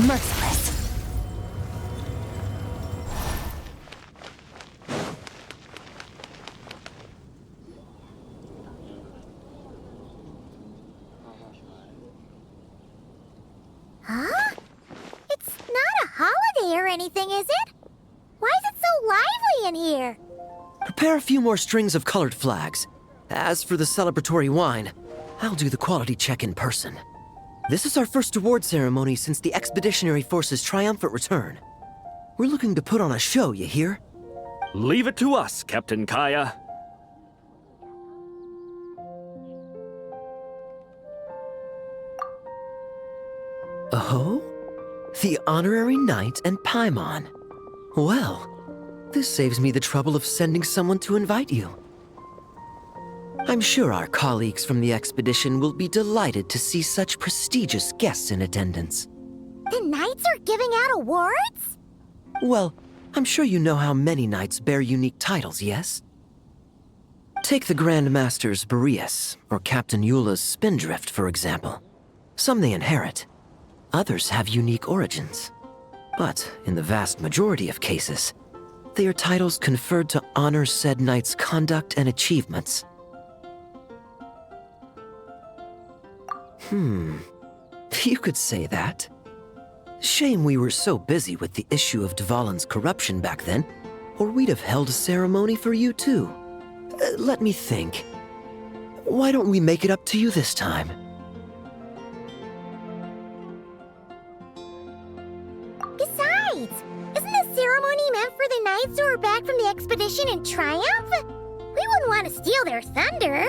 Merciless. Huh? It's not a holiday or anything, is it? Why is it so lively in here? Prepare a few more strings of colored flags. As for the celebratory wine, I'll do the quality check in person. This is our first award ceremony since the Expeditionary Force's triumphant return. We're looking to put on a show, you hear? Leave it to us, Captain Kaya. Oh? The Honorary Knight and Paimon. Well, this saves me the trouble of sending someone to invite you. I'm sure our colleagues from the expedition will be delighted to see such prestigious guests in attendance. The knights are giving out awards? Well, I'm sure you know how many knights bear unique titles, yes? Take the Grand Masters Boreas or Captain Eula's Spindrift, for example. Some they inherit. Others have unique origins. But in the vast majority of cases, they are titles conferred to honor said knight's conduct and achievements. You could say that. Shame we were so busy with the issue of Dvalin's corruption back then, or we'd have held a ceremony for you too. Let me think. Why don't we make it up to you this time? Besides, isn't the ceremony meant for the knights who are back from the expedition in triumph? We wouldn't want to steal their thunder.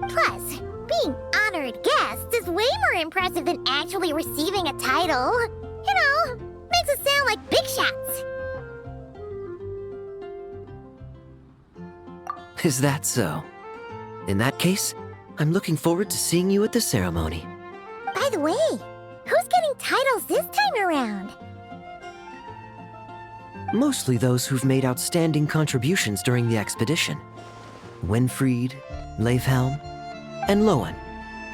Plus, being honored guests is way more impressive than actually receiving a title. You know, makes us sound like big shots. Is that so? In that case, I'm looking forward to seeing you at the ceremony. By the way, who's getting titles this time around? Mostly those who've made outstanding contributions during the expedition. Winfried, Leifhelm, and Lowen,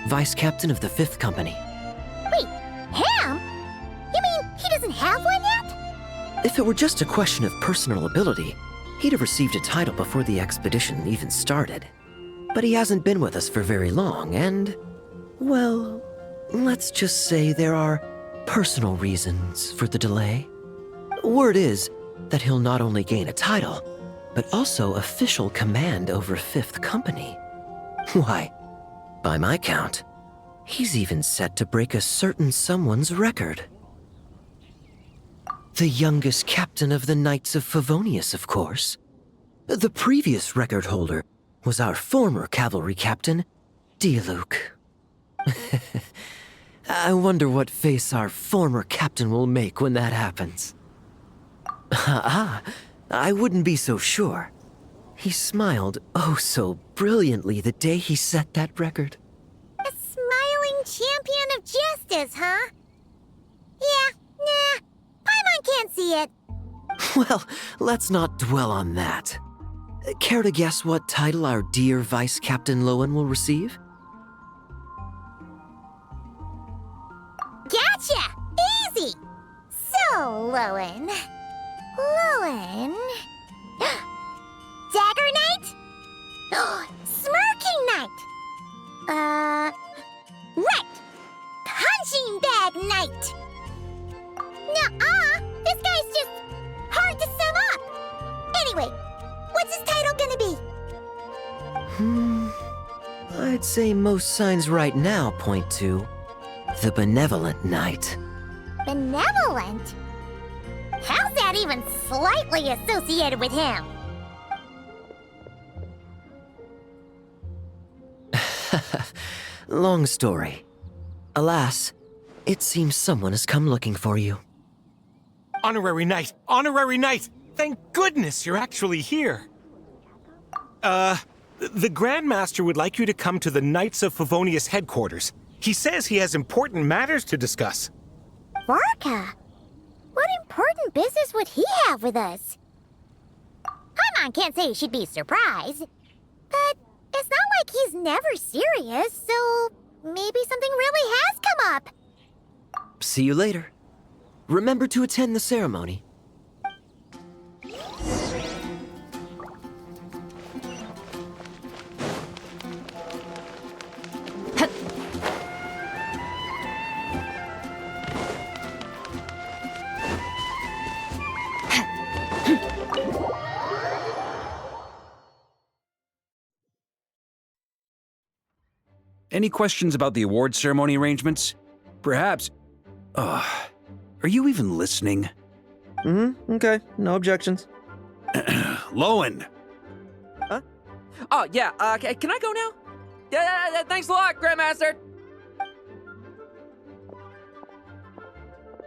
Vice Captain of the 5th Company. Wait, Ham? You mean he doesn't have one yet? If it were just a question of personal ability, he'd have received a title before the expedition even started. But he hasn't been with us for very long, and, well, let's just say there are personal reasons for the delay. Word is that he'll not only gain a title, but also official command over 5th Company. Why, by my count, he's even set to break a certain someone's record. The youngest captain of the Knights of Favonius, of course. The previous record holder was our former cavalry captain, Diluc. I wonder what face our former captain will make when that happens. I wouldn't be so sure. He smiled oh so brilliantly the day he set that record. A smiling champion of justice, huh? Yeah, nah. Paimon can't see it. Well, let's not dwell on that. Care to guess what title our dear Vice Captain Lowen will receive? Gotcha! Easy! So, Lowen... Dagger Knight? Smirking Knight! Right! Punching Bag Knight! Nuh-uh! This guy's just hard to sum up! Anyway, what's his title gonna be? I'd say most signs right now point to the Benevolent Knight. Benevolent? How's that even slightly associated with him? Long story. Alas, it seems someone has come looking for you. Honorary Knight! Honorary Knight! Thank goodness you're actually here! The Grand Master would like you to come to the Knights of Favonius headquarters. He says he has important matters to discuss. Varka? What important business would he have with us? Paimon can't say she'd be surprised. But it's not like he's never serious, so maybe something really has come up. See you later. Remember to attend the ceremony. Any questions about the award ceremony arrangements? Perhaps. Are you even listening? Okay. No objections. Lowen! Huh? Oh, yeah, can I go now? Yeah, thanks a lot, Grandmaster!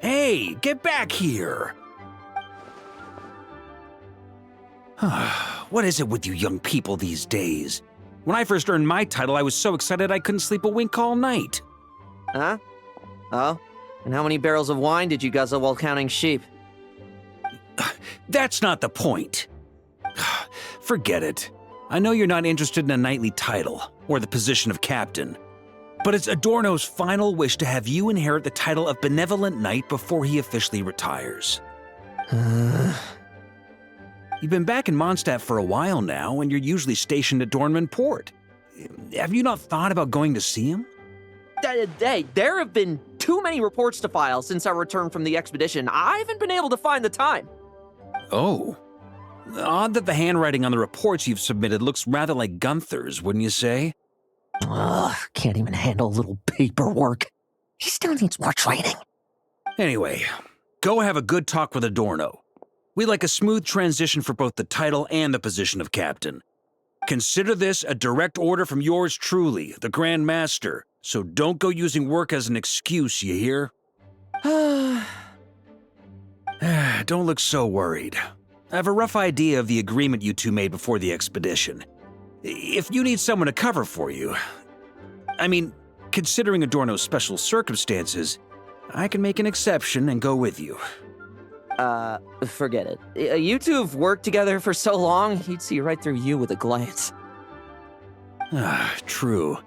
Hey, get back here! What is it with you young people these days? When I first earned my title, I was so excited I couldn't sleep a wink all night. Huh? Oh? And how many barrels of wine did you guzzle while counting sheep? That's not the point. Forget it. I know you're not interested in a knightly title, or the position of captain. But it's Adorno's final wish to have you inherit the title of Benevolent Knight before he officially retires. You've been back in Mondstadt for a while now, and you're usually stationed at Dornman Port. Have you not thought about going to see him? Hey, there have been too many reports to file since our return from the expedition. I haven't been able to find the time. Oh. Odd that the handwriting on the reports you've submitted looks rather like Gunther's, wouldn't you say? Ugh, can't even handle a little paperwork. He still needs more training. Anyway, go have a good talk with Adorno. We'd like a smooth transition for both the title and the position of captain. Consider this a direct order from yours truly, the Grand Master, so don't go using work as an excuse, you hear? Don't look so worried. I have a rough idea of the agreement you two made before the expedition. If you need someone to cover for you, I mean, considering Adorno's special circumstances, I can make an exception and go with you. Forget it. You two have worked together for so long, he'd see right through you with a glance. True.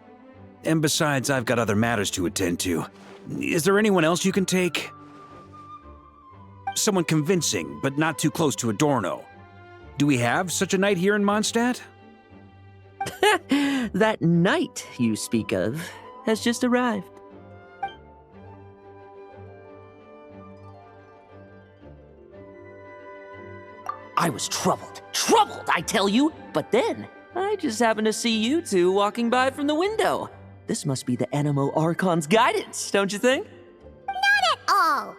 And besides, I've got other matters to attend to. Is there anyone else you can take? Someone convincing, but not too close to Adorno. Do we have such a knight here in Mondstadt? That knight you speak of has just arrived. I was troubled, I tell you, but then I just happened to see you two walking by from the window. This must be the Animo Archon's guidance, don't you think? Not at all.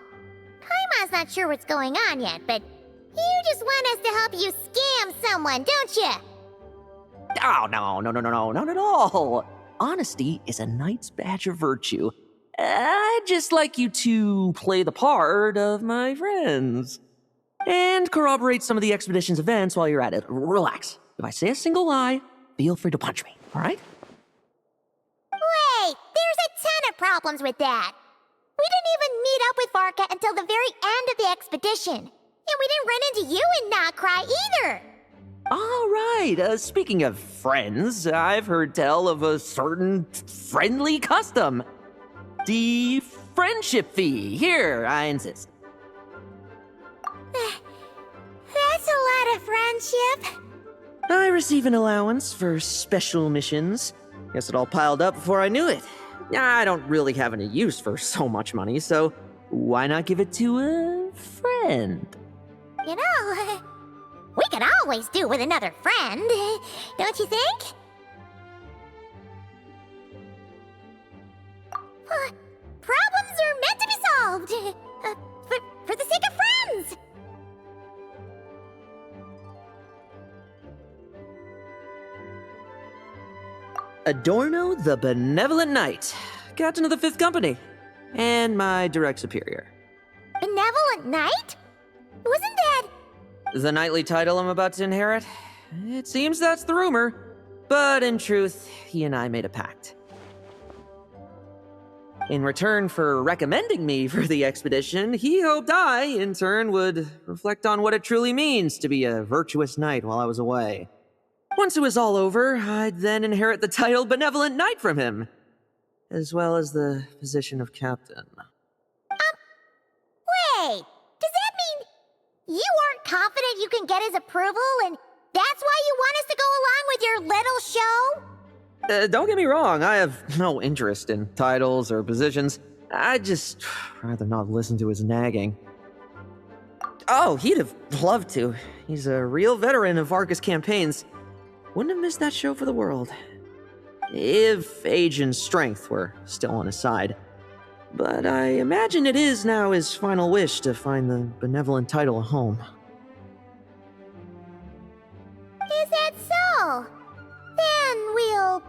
Paimon's not sure what's going on yet, but you just want us to help you scam someone, don't you? Oh, no, not at all. Honesty is a knight's badge of virtue. I'd just like you to play the part of my friends. And corroborate some of the expedition's events while you're at it. Relax. If I say a single lie, feel free to punch me, all right? Wait, there's a ton of problems with that. We didn't even meet up with Varka until the very end of the expedition. And we didn't run into you in Nokrai either. All right, speaking of friends, I've heard tell of a certain friendly custom. The friendship fee. Here, I insist. That's a lot of friendship. I receive an allowance for special missions. Guess it all piled up before I knew it. I don't really have any use for so much money, so why not give it to a friend? You know, we could always do with another friend, don't you think? Problems are meant to be solved. For the sake of friends. Adorno the Benevolent Knight, Captain of the Fifth Company, and my direct superior. Benevolent Knight? Wasn't that... The knightly title I'm about to inherit? It seems that's the rumor, but in truth, he and I made a pact. In return for recommending me for the expedition, he hoped I, in turn, would reflect on what it truly means to be a virtuous knight while I was away. Once it was all over, I'd then inherit the title Benevolent Knight from him, as well as the position of captain. Wait, does that mean you aren't confident you can get his approval, and that's why you want us to go along with your little show? Don't get me wrong, I have no interest in titles or positions. I'd just rather not listen to his nagging. Oh, he'd have loved to. He's a real veteran of Arcus campaigns. Wouldn't have missed that show for the world. If age and strength were still on his side. But I imagine it is now his final wish to find the benevolent title a home. Is that so? Then we'll...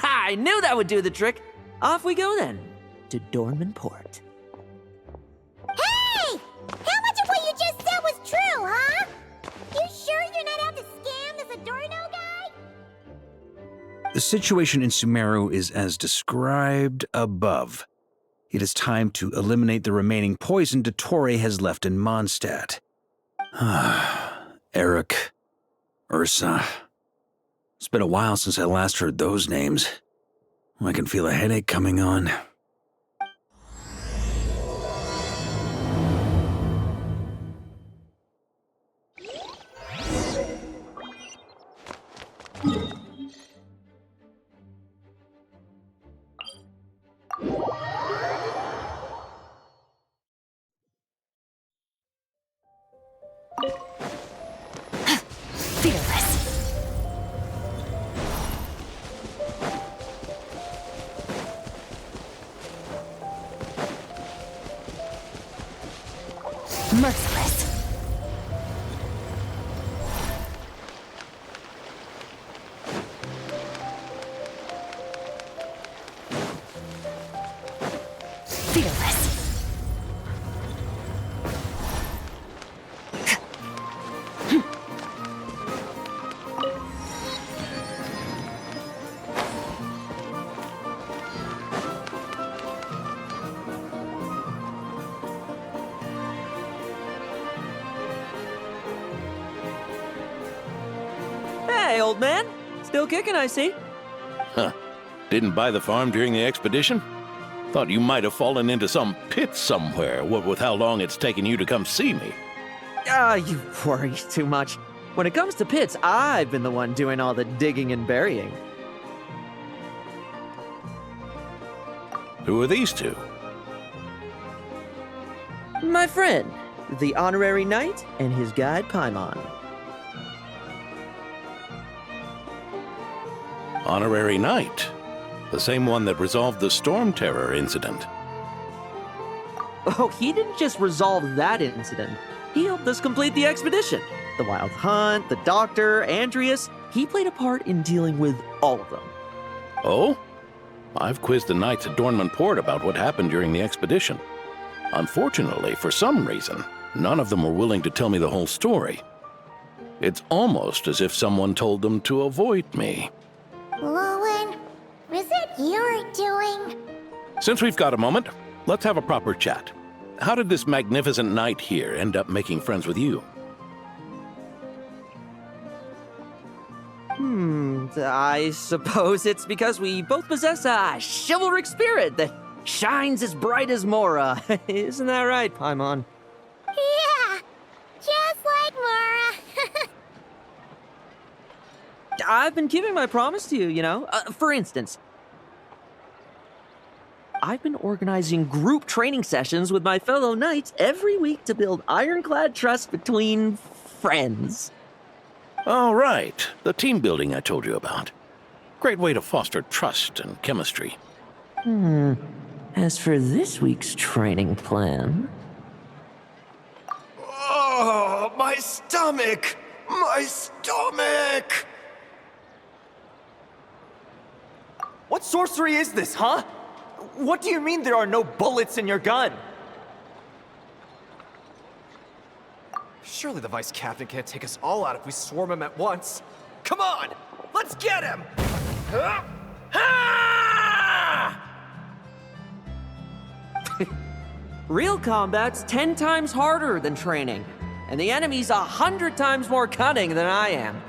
I knew that would do the trick. Off we go then, to Dornman Port. Hey! How much of what you just said was true, huh? You sure you're not out to scam this Adorno guy? The situation in Sumeru is as described above. It is time to eliminate the remaining poison Dottore has left in Mondstadt. Eric, Ursa. It's been a while since I last heard those names. I can feel a headache coming on. Fearless. Merciless. Fearless. Hey, old man. Still kicking, I see. Huh. Didn't buy the farm during the expedition? Thought you might have fallen into some pit somewhere, what with how long it's taken you to come see me. You worry too much. When it comes to pits, I've been the one doing all the digging and burying. Who are these two? My friend, the honorary knight, and his guide Paimon. Honorary Knight. The same one that resolved the Storm Terror incident. Oh, he didn't just resolve that incident. He helped us complete the expedition. The Wild Hunt, the Doctor, Andreas. He played a part in dealing with all of them. Oh? I've quizzed the knights at Dornman Port about what happened during the expedition. Unfortunately, for some reason, none of them were willing to tell me the whole story. It's almost as if someone told them to avoid me. Lowen, is it your doing? Since we've got a moment, let's have a proper chat. How did this magnificent knight here end up making friends with you? I suppose it's because we both possess a chivalric spirit that shines as bright as Mora. Isn't that right, Paimon? Yeah, just like Mora. I've been keeping my promise to you, you know. For instance, I've been organizing group training sessions with my fellow knights every week to build ironclad trust between friends. All right, the team building I told you about. Great way to foster trust and chemistry. As for this week's training plan... Oh, my stomach! My stomach! What sorcery is this, huh? What do you mean there are no bullets in your gun? Surely the Vice Captain can't take us all out if we swarm him at once. Come on! Let's get him! Real combat's 10 times harder than training, and the enemy's 100 times more cunning than I am.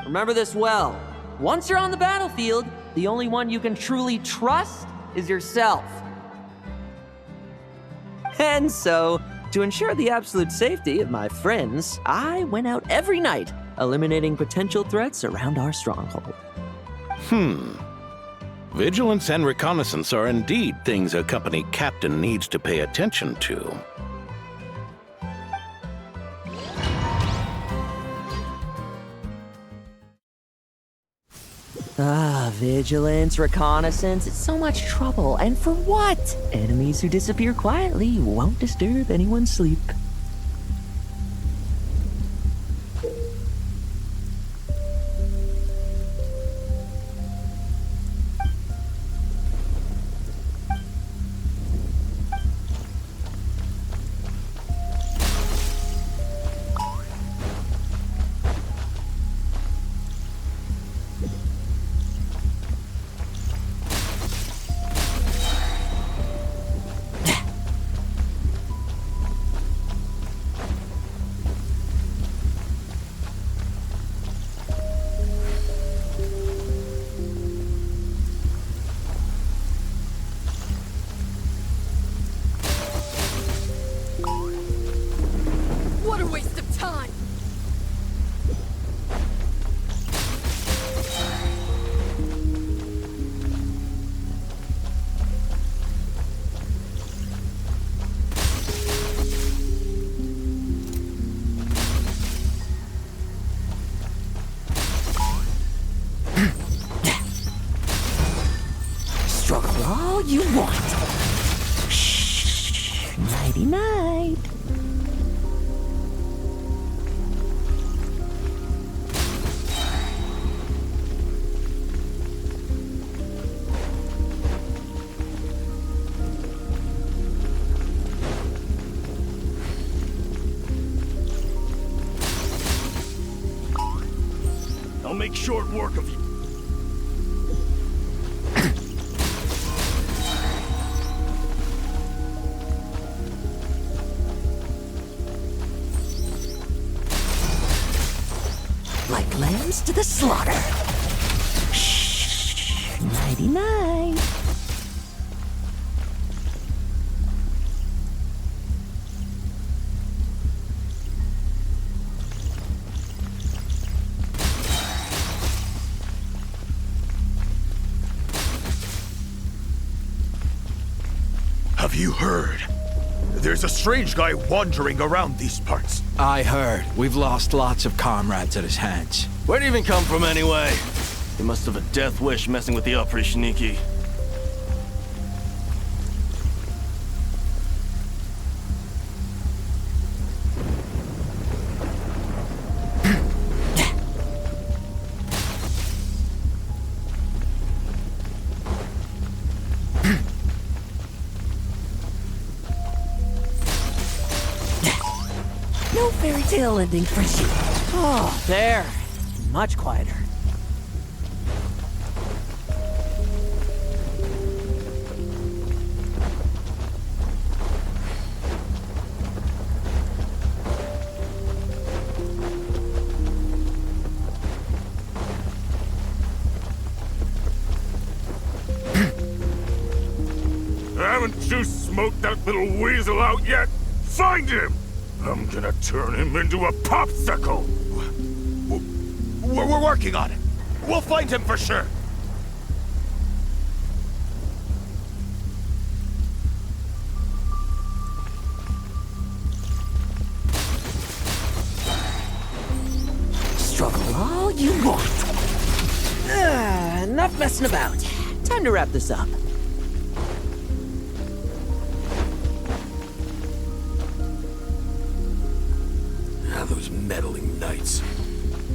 Remember this well. Once you're on the battlefield, the only one you can truly trust is yourself. And so, to ensure the absolute safety of my friends, I went out every night, eliminating potential threats around our stronghold. Vigilance and reconnaissance are indeed things a company captain needs to pay attention to. Vigilance, reconnaissance, it's so much trouble. And for what? Enemies who disappear quietly won't disturb anyone's sleep. What a waste of time! Struggle all you want. Shh. Nighty night. I'll make short work of you. Like lambs to the slaughter. Shh. Nighty night. Have you heard? There's a strange guy wandering around these parts. I heard. We've lost lots of comrades at his hands. Where'd he even come from anyway? He must have a death wish messing with the Oprishniki. No fairy tale ending for you. Oh, there. Much quieter. Haven't you smoked that little weasel out yet? Find him! I'm gonna turn him into a popsicle! We're working on it. We'll find him for sure. Struggle all you want. Enough messing about. Time to wrap this up. Those meddling knights.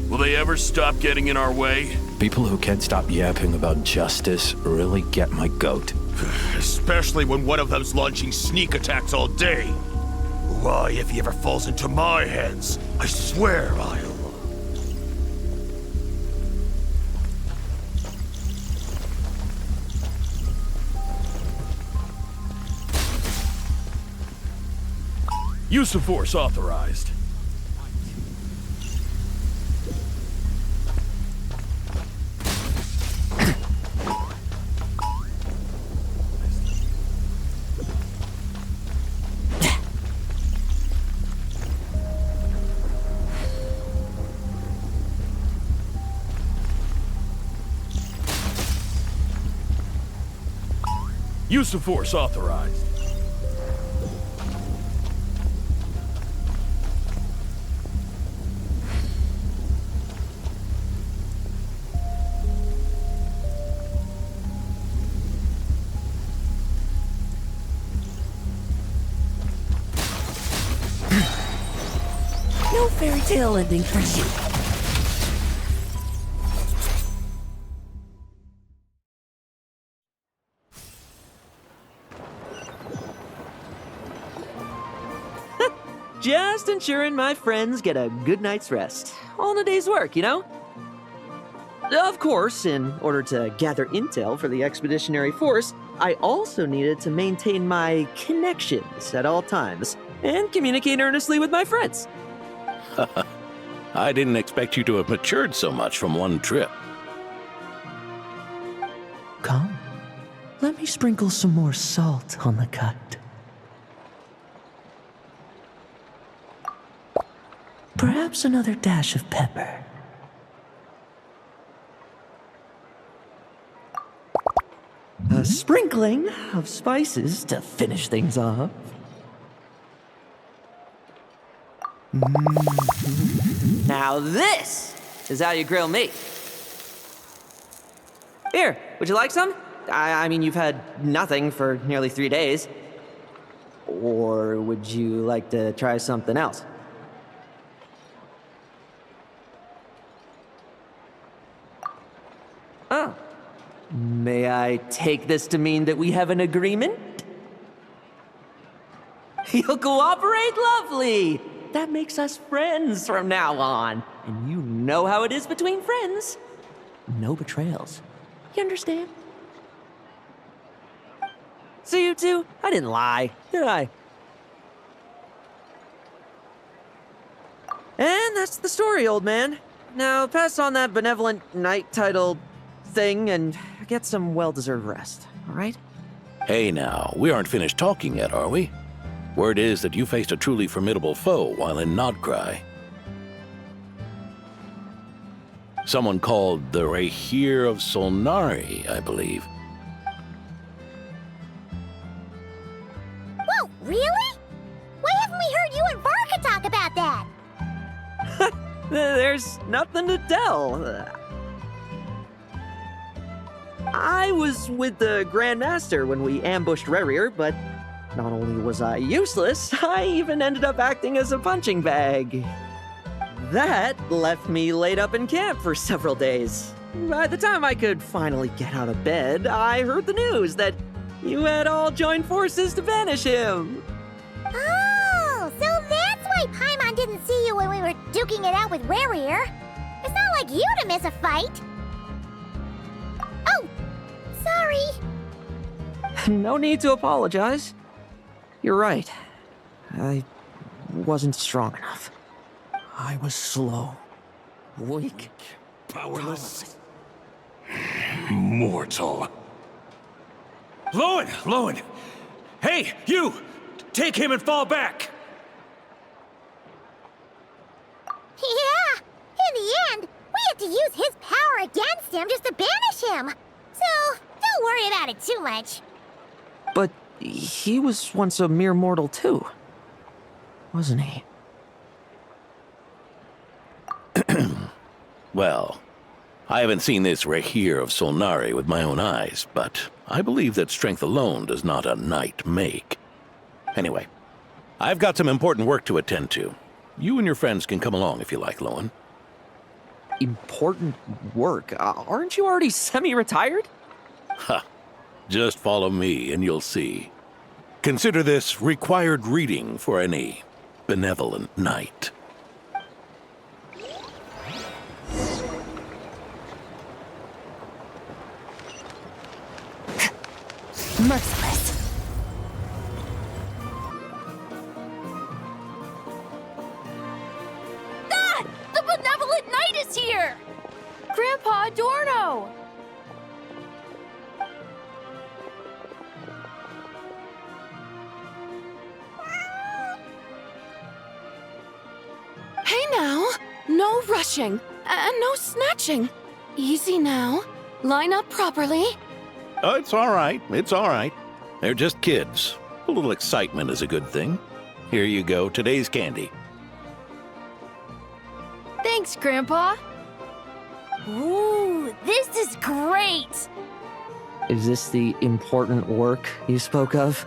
Will they ever stop getting in our way? People who can't stop yapping about justice really get my goat. Especially when one of them's launching sneak attacks all day. Why, if he ever falls into my hands, I swear I'll... Use of force authorized. Use of force authorized. No fairy tale ending for you. Just ensuring my friends get a good night's rest. All in a day's work, you know? Of course, in order to gather intel for the expeditionary force, I also needed to maintain my connections at all times and communicate earnestly with my friends. I didn't expect you to have matured so much from one trip. Come, let me sprinkle some more salt on the cut. Perhaps another dash of pepper. A sprinkling of spices to finish things off. Now this is how you grill meat. Here, would you like some? I mean, you've had nothing for nearly 3 days. Or would you like to try something else? Oh. May I take this to mean that we have an agreement? You'll cooperate? Lovely! That makes us friends from now on. And you know how it is between friends. No betrayals. You understand? So you two, I didn't lie, did I? And that's the story, old man. Now pass on that benevolent knight title thing and get some well-deserved rest, all right? Hey now, we aren't finished talking yet, are we? Word is that you faced a truly formidable foe while in Nodcry. Someone called the Rahir of Solnari, I believe. Whoa, really? Why haven't we heard you and Varka talk about that? There's nothing to tell. I was with the Grand Master when we ambushed Rerir, but not only was I useless, I even ended up acting as a punching bag. That left me laid up in camp for several days. By the time I could finally get out of bed, I heard the news that you had all joined forces to banish him. Oh, so that's why Paimon didn't see you when we were duking it out with Rerir. It's not like you to miss a fight. Oh, sorry. No need to apologize. You're right. I wasn't strong enough. I was slow, weak, Powerless. Mortal. Lowen! Hey, you! Take him and fall back! Yeah, in the end, we had to use his power against him just to banish him. So, don't worry about it too much. But he was once a mere mortal too, wasn't he? Well, I haven't seen this Rahir of Solnari with my own eyes, but I believe that strength alone does not a knight make. Anyway, I've got some important work to attend to. You and your friends can come along if you like, Lowen. important work. Aren't you already semi-retired? Ha! Just follow me and you'll see. Consider this required reading for any benevolent knight. Merciless. Ah! The benevolent knight is here! Grandpa Adorno! Hey now! No rushing, and no snatching. Easy now. Line up properly. Oh, it's all right. It's all right. They're just kids. A little excitement is a good thing. Here you go, today's candy. Thanks, Grandpa. Ooh, this is great! Is this the important work you spoke of?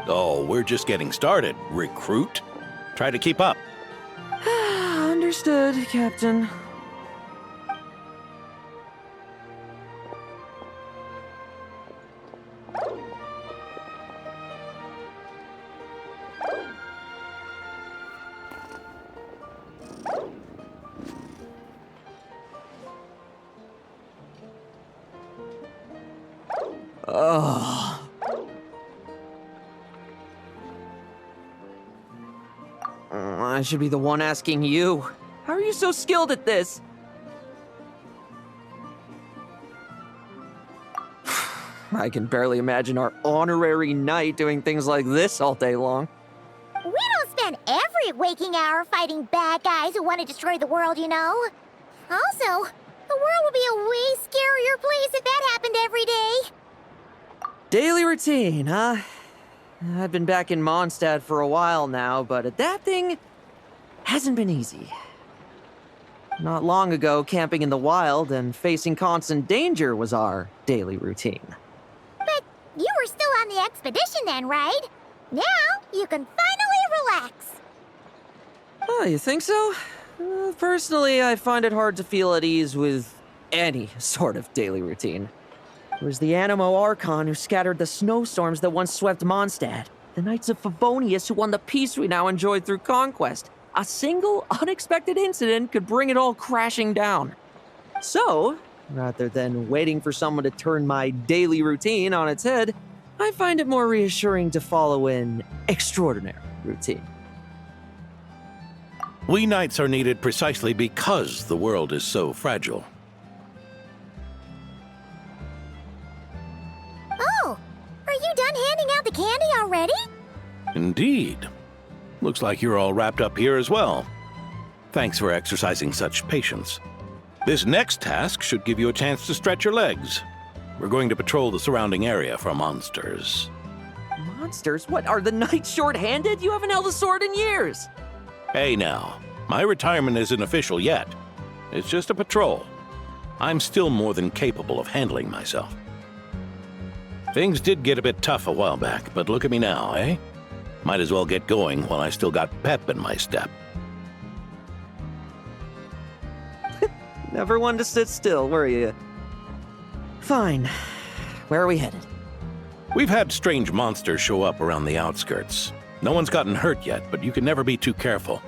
Oh, we're just getting started, recruit. Try to keep up. Understood, Captain. Oh. I should be the one asking you. How are you so skilled at this? I can barely imagine our honorary knight doing things like this all day long. We don't spend every waking hour fighting bad guys who want to destroy the world, you know. Also, the world would be a way scarier place if that happened every day. Daily routine, huh? I've been back in Mondstadt for a while now, but adapting hasn't been easy. Not long ago, camping in the wild and facing constant danger was our daily routine. But you were still on the expedition then, right? Now you can finally relax. Oh, you think so? Personally, I find it hard to feel at ease with any sort of daily routine. It was the Animo Archon who scattered the snowstorms that once swept Mondstadt. The Knights of Favonius who won the peace we now enjoy through conquest. A single, unexpected incident could bring it all crashing down. So, rather than waiting for someone to turn my daily routine on its head, I find it more reassuring to follow an extraordinary routine. We knights are needed precisely because the world is so fragile. Oh, are you done handing out the candy already? Indeed. Looks like you're all wrapped up here as well. Thanks for exercising such patience. This next task should give you a chance to stretch your legs. We're going to patrol the surrounding area for monsters. Monsters? What, are the knights short-handed? You haven't held a sword in years! Hey now, my retirement isn't official yet. It's just a patrol. I'm still more than capable of handling myself. Things did get a bit tough a while back, but look at me now, eh? Might as well get going while I still got pep in my step. Never one to sit still, were you? Fine. Where are we headed? We've had strange monsters show up around the outskirts. No one's gotten hurt yet, but you can never be too careful.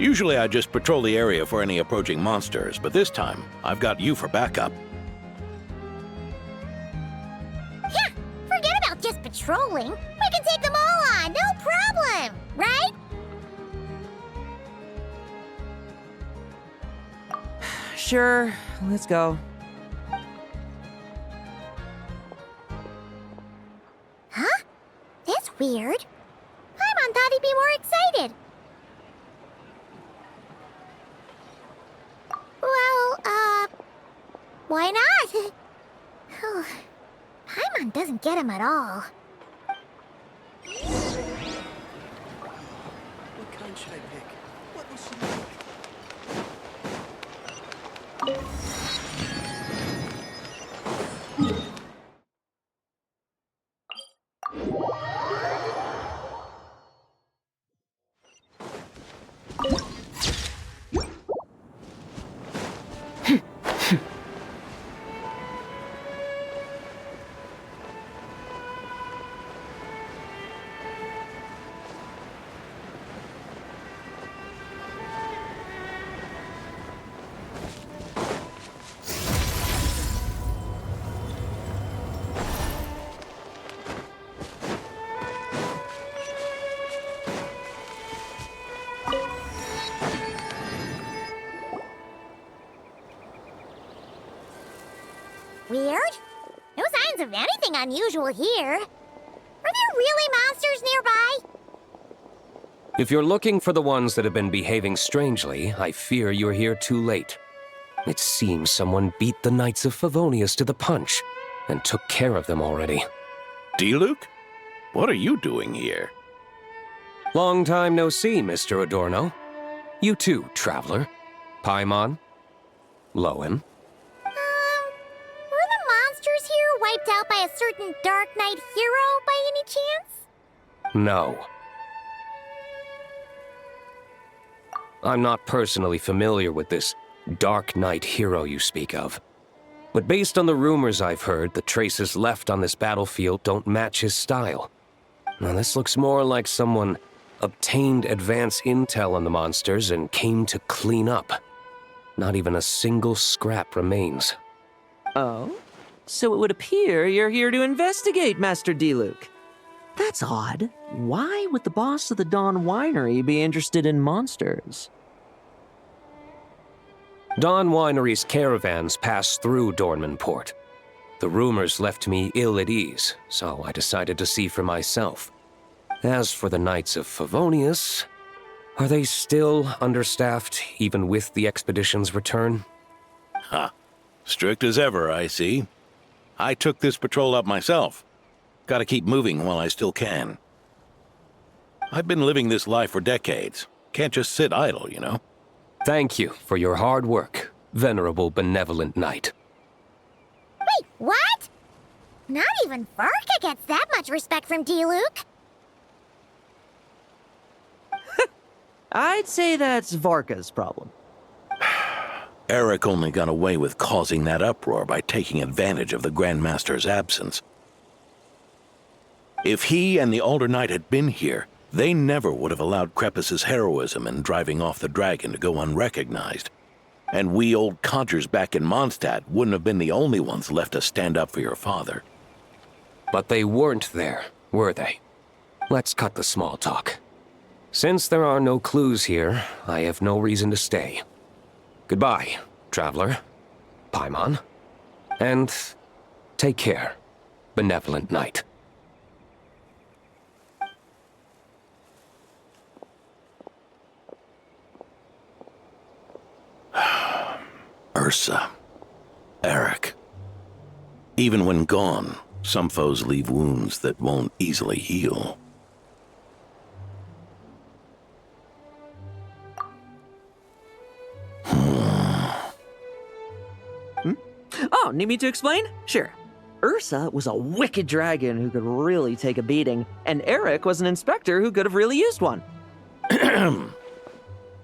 Usually I just patrol the area for any approaching monsters, but this time I've got you for backup. Yeah, forget about just patrolling. We can take them all on, no problem, right? Sure, let's go. Huh? That's weird. Paimon thought he'd be more excited. Well, why not? Paimon doesn't get him at all. What kind should I pick? What will she like? Weird. No signs of anything unusual here. Are there really monsters nearby? If you're looking for the ones that have been behaving strangely, I fear you're here too late. It seems someone beat the Knights of Favonius to the punch and took care of them already. D-Luke? What are you doing here? Long time no see, Mr. Adorno. You too, traveler. Paimon? Lowen? Were the monsters here wiped out by a certain Dark Knight hero by any chance? No. I'm not personally familiar with this Dark Knight hero you speak of. But based on the rumors I've heard, the traces left on this battlefield don't match his style. Now this looks more like someone obtained advance intel on the monsters and came to clean up. Not even a single scrap remains. Oh? So it would appear you're here to investigate, Master D-Luke. That's odd. Why would the boss of the Dawn Winery be interested in monsters? Dawn Winery's caravans pass through Dornman Port. The rumors left me ill at ease, so I decided to see for myself. As for the Knights of Favonius, are they still understaffed even with the expedition's return? Ha. Strict as ever, I see. I took this patrol up myself. Gotta keep moving while I still can. I've been living this life for decades. Can't just sit idle, you know? Thank you for your hard work, venerable benevolent knight. Wait, what? Not even Varka gets that much respect from D-Luke. I'd say that's Varka's problem. Eric only got away with causing that uproar by taking advantage of the Grandmaster's absence. If he and the Alder Knight had been here, they never would have allowed Krepus's heroism in driving off the dragon to go unrecognized. And we old codgers back in Mondstadt wouldn't have been the only ones left to stand up for your father. But they weren't there, were they? Let's cut the small talk. Since there are no clues here, I have no reason to stay. Goodbye, traveler, Paimon, and take care, benevolent knight. Ursa. Eric. Even when gone, some foes leave wounds that won't easily heal. Oh, need me to explain? Sure. Ursa was a wicked dragon who could really take a beating, and Eric was an inspector who could have really used one.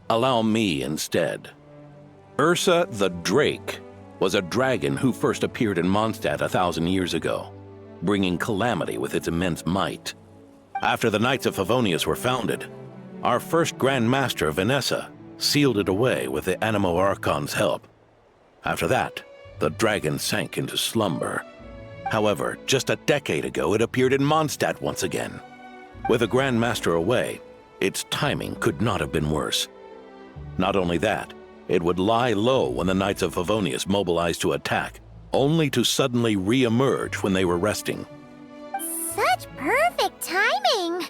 Allow me instead. Ursa the Drake was a dragon who first appeared in Mondstadt 1,000 years ago, bringing calamity with its immense might. After the Knights of Favonius were founded, our first Grand Master, Vanessa, sealed it away with the Animo Archon's help. After that, the dragon sank into slumber. However, just a decade ago, it appeared in Mondstadt once again. With the Grand Master away, its timing could not have been worse. Not only that, it would lie low when the Knights of Favonius mobilized to attack, only to suddenly re-emerge when they were resting. Such perfect timing!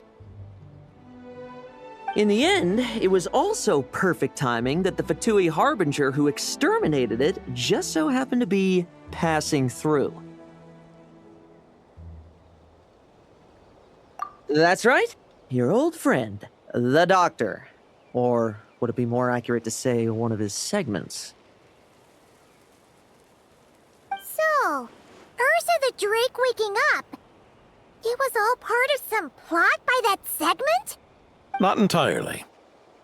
In the end, it was also perfect timing that the Fatui Harbinger who exterminated it just so happened to be passing through. That's right, your old friend, the Doctor. Or would it be more accurate to say one of his segments? So, Ursa the Drake waking up. It was all part of some plot by that segment? Not entirely.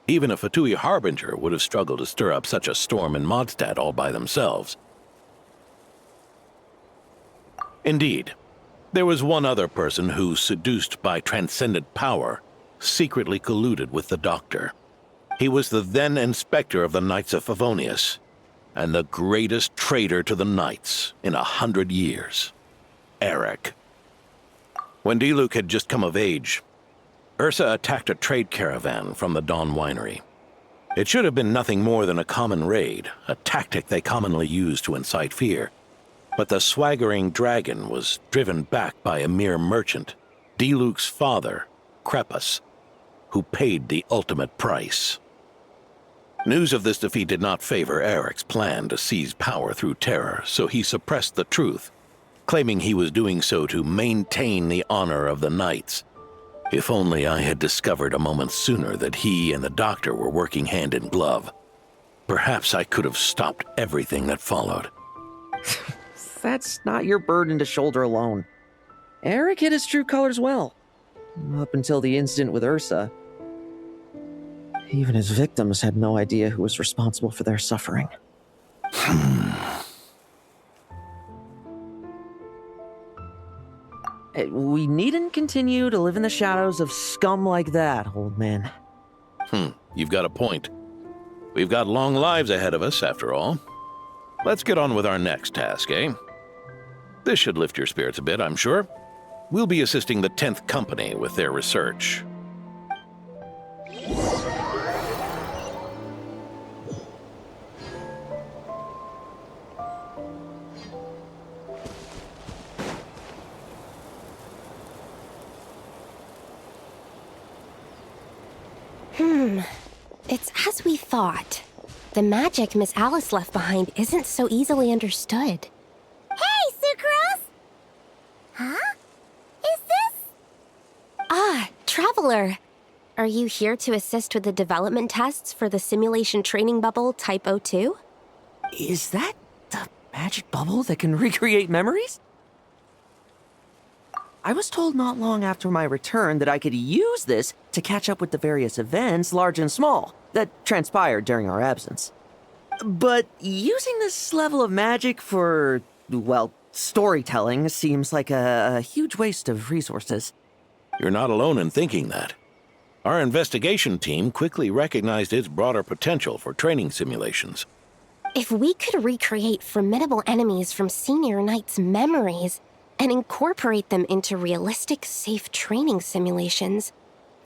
Even a Fatui Harbinger would have struggled to stir up such a storm in Mondstadt all by themselves. Indeed, there was one other person who, seduced by transcendent power, secretly colluded with the Doctor. He was the then Inspector of the Knights of Favonius, and the greatest traitor to the Knights in 100 years, Eric. When D-Luke had just come of age, Ursa attacked a trade caravan from the Dawn Winery. It should have been nothing more than a common raid, a tactic they commonly use to incite fear. But the swaggering dragon was driven back by a mere merchant, Diluc's father, Crepus, who paid the ultimate price. News of this defeat did not favor Eric's plan to seize power through terror, so he suppressed the truth, claiming he was doing so to maintain the honor of the knights. If only I had discovered a moment sooner that he and the doctor were working hand in glove. Perhaps I could have stopped everything that followed. That's not your burden to shoulder alone. Eric hid his true colors well. Up until the incident with Ursa. Even his victims had no idea who was responsible for their suffering. We needn't continue to live in the shadows of scum like that, old man. You've got a point. We've got long lives ahead of us, after all. Let's get on with our next task, eh? This should lift your spirits a bit, I'm sure. We'll be assisting the 10th Company with their research. It's as we thought. The magic Miss Alice left behind isn't so easily understood. Hey, Sucrose! Huh? Is this? Ah, Traveler. Are you here to assist with the development tests for the simulation training bubble Type 02? Is that the magic bubble that can recreate memories? I was told not long after my return that I could use this to catch up with the various events, large and small, that transpired during our absence. But using this level of magic for, well, storytelling seems like a huge waste of resources. You're not alone in thinking that. Our investigation team quickly recognized its broader potential for training simulations. If we could recreate formidable enemies from Senior Knight's memories and incorporate them into realistic, safe training simulations,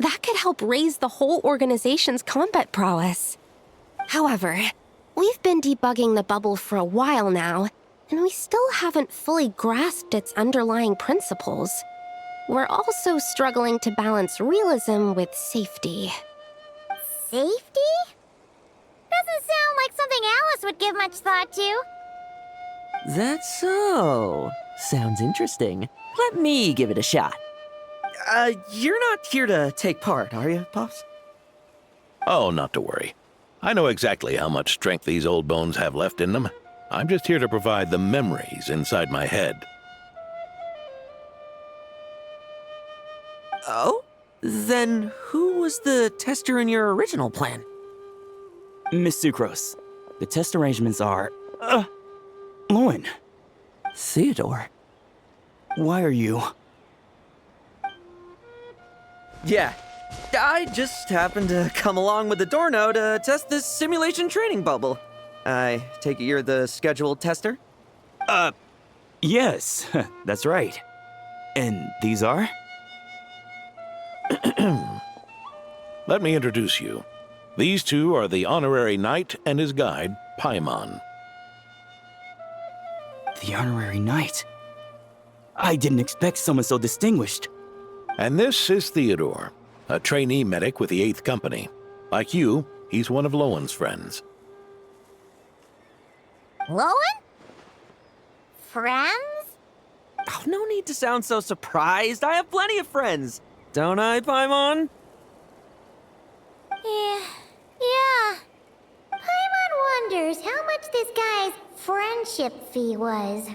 that could help raise the whole organization's combat prowess. However, we've been debugging the bubble for a while now, and we still haven't fully grasped its underlying principles. We're also struggling to balance realism with safety. Safety? Doesn't sound like something Alice would give much thought to. That's so. Sounds interesting. Let me give it a shot. You're not here to take part, are you, Pops? Oh, not to worry. I know exactly how much strength these old bones have left in them. I'm just here to provide the memories inside my head. Oh? Then who was the tester in your original plan? Miss Sucrose, the test arrangements are... Lauren. Theodore. Why are you... Yeah, I just happened to come along with the Dorno to test this simulation training bubble. I take it you're the scheduled tester? Yes, that's right. And these are? Let me introduce you. These two are the honorary knight and his guide, Paimon. The honorary knight? I didn't expect someone so distinguished. And this is Theodore, a trainee medic with the 8th Company. Like you, he's one of Lowen's friends. Lowen? Friends? Oh, no need to sound so surprised. I have plenty of friends. Don't I, Paimon? Yeah. Paimon wonders how much this guy's friendship fee was.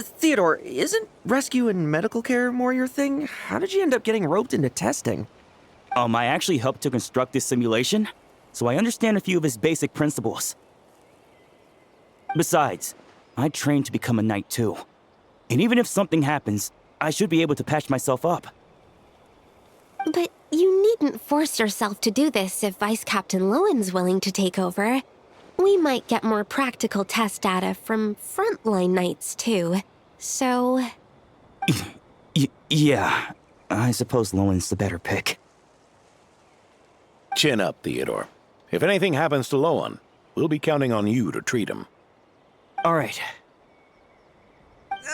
Theodore, isn't rescue and medical care more your thing? How did you end up getting roped into testing? I actually helped to construct this simulation, so I understand a few of its basic principles. Besides, I trained to become a knight too. And even if something happens, I should be able to patch myself up. But you needn't force yourself to do this if Vice Captain Lowen's willing to take over. We might get more practical test data from frontline knights too, so... Yeah, I suppose Lowen's the better pick. Chin up, Theodore. If anything happens to Lowen, we'll be counting on you to treat him. All right.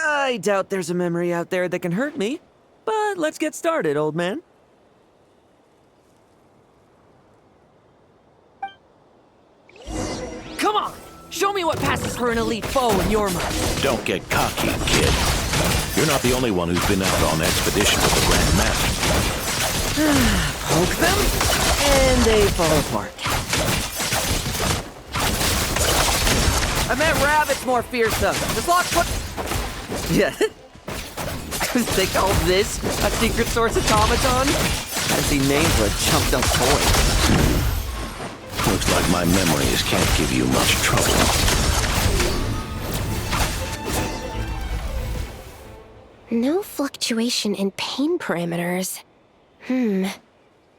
I doubt there's a memory out there that can hurt me, but let's get started, old man. Come on! Show me what passes for an elite foe in your mind. Don't get cocky, kid. You're not the only one who's been out on expedition with the Grand Master. Poke them, and they fall apart. I meant rabbits more fearsome. Does Locke put... Yeah. They call this a secret source automaton? Fancy name for a chumped up toy. Looks like my memories can't give you much trouble. No fluctuation in pain parameters.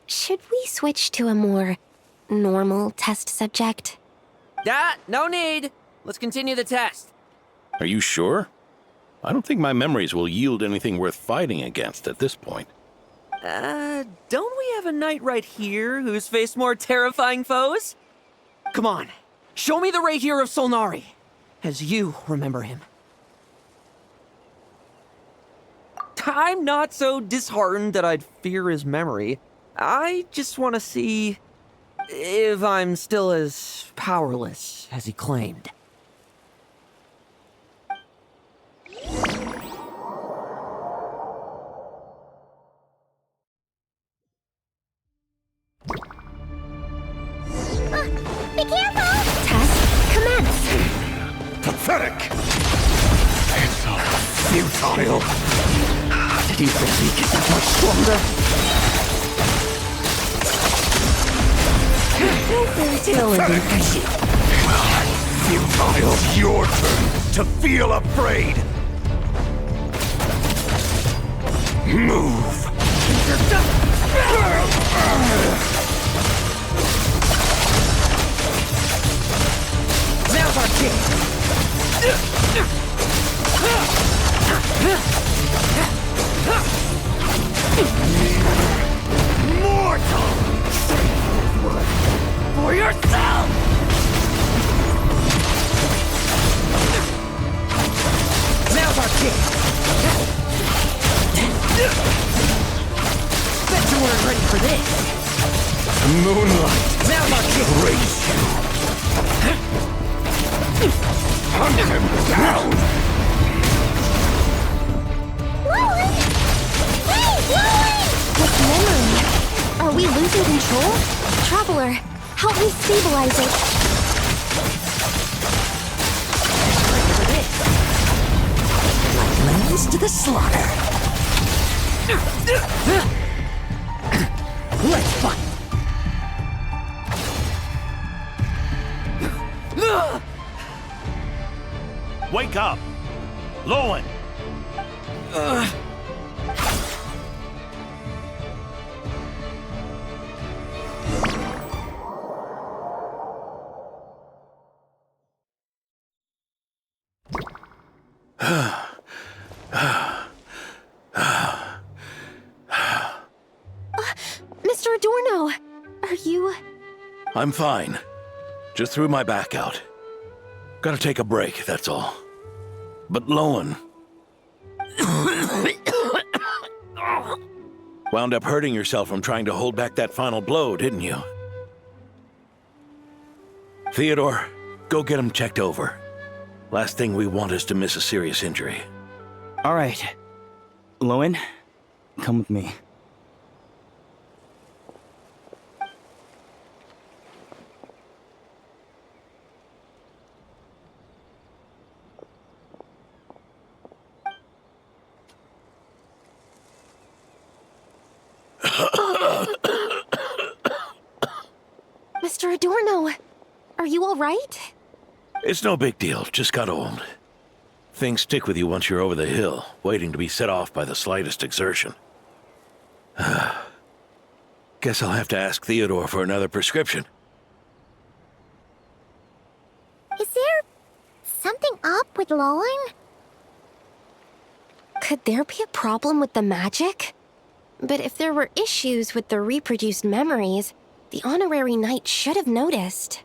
Should we switch to a more normal test subject? No need. Let's continue the test. Are you sure? I don't think my memories will yield anything worth fighting against at this point. Don't we have a knight right here who's faced more terrifying foes? Come on. Show me the Rapier of Solnari, as you remember him. I'm not so disheartened that I'd fear his memory. I just want to see if I'm still as powerless as he claimed. Be careful! Test commence! Pathetic! It's all futile. Did he really get that much stronger? Futile. Your turn to feel afraid. Move. Now's our chance. Mortal! For yourself! Now's our chance. Bet you weren't ready for this. Moonlight. Now's our chance. Raise you. Hunt him down! Lowen! Hey, Lowen! This memory. Are we losing control? Traveler, help me stabilize it. Like lambs to the slaughter. Let's fight. Wake up! Lowen! Mr. Adorno, are you... I'm fine. Just threw my back out. Gotta take a break, that's all. But Lowen... wound up hurting yourself from trying to hold back that final blow, didn't you? Theodore, go get him checked over. Last thing we want is to miss a serious injury. All right. Lowen, come with me. Mr. Adorno, are you all right? It's no big deal, just got old. Things stick with you once you're over the hill, waiting to be set off by the slightest exertion. Guess I'll have to ask Theodore for another prescription. Is there something up with Lowen? Could there be a problem with the magic? But if there were issues with the reproduced memories, the honorary knight should have noticed.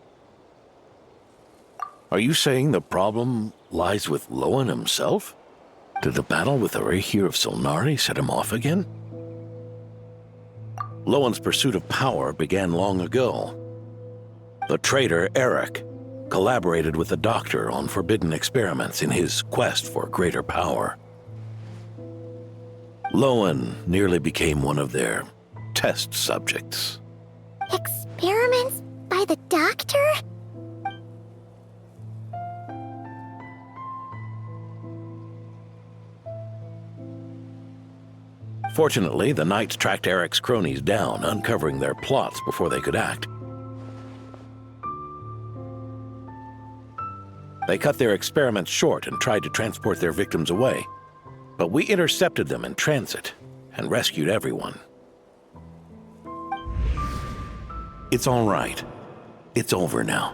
Are you saying the problem lies with Lowen himself? Did the battle with the Reihir of Solnari set him off again? Lowen's pursuit of power began long ago. The traitor, Eric, collaborated with the Doctor on forbidden experiments in his quest for greater power. Lowen nearly became one of their test subjects. Experiments by the Doctor? Fortunately, the Knights tracked Eric's cronies down, uncovering their plots before they could act. They cut their experiments short and tried to transport their victims away, but we intercepted them in transit and rescued everyone. It's all right. It's over now.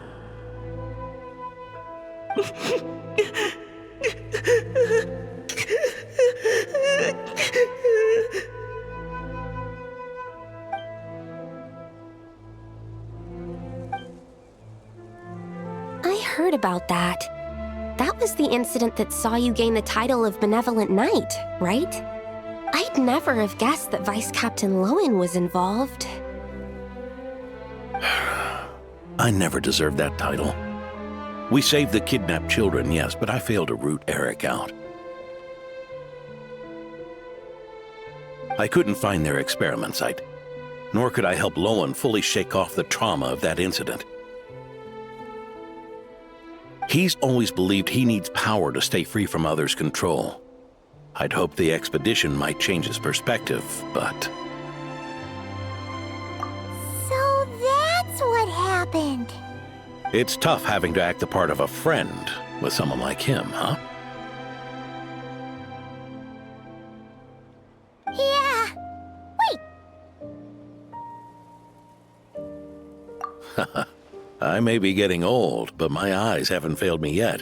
I heard about that. That was the incident that saw you gain the title of Benevolent Knight, right? I'd never have guessed that Vice Captain Lowen was involved. I never deserved that title. We saved the kidnapped children, yes, but I failed to root Eric out. I couldn't find their experiment site, nor could I help Lowen fully shake off the trauma of that incident. He's always believed he needs power to stay free from others' control. I'd hoped the expedition might change his perspective, but... So that's what happened. It's tough having to act the part of a friend with someone like him, huh? Yeah. Wait. I may be getting old, but my eyes haven't failed me yet.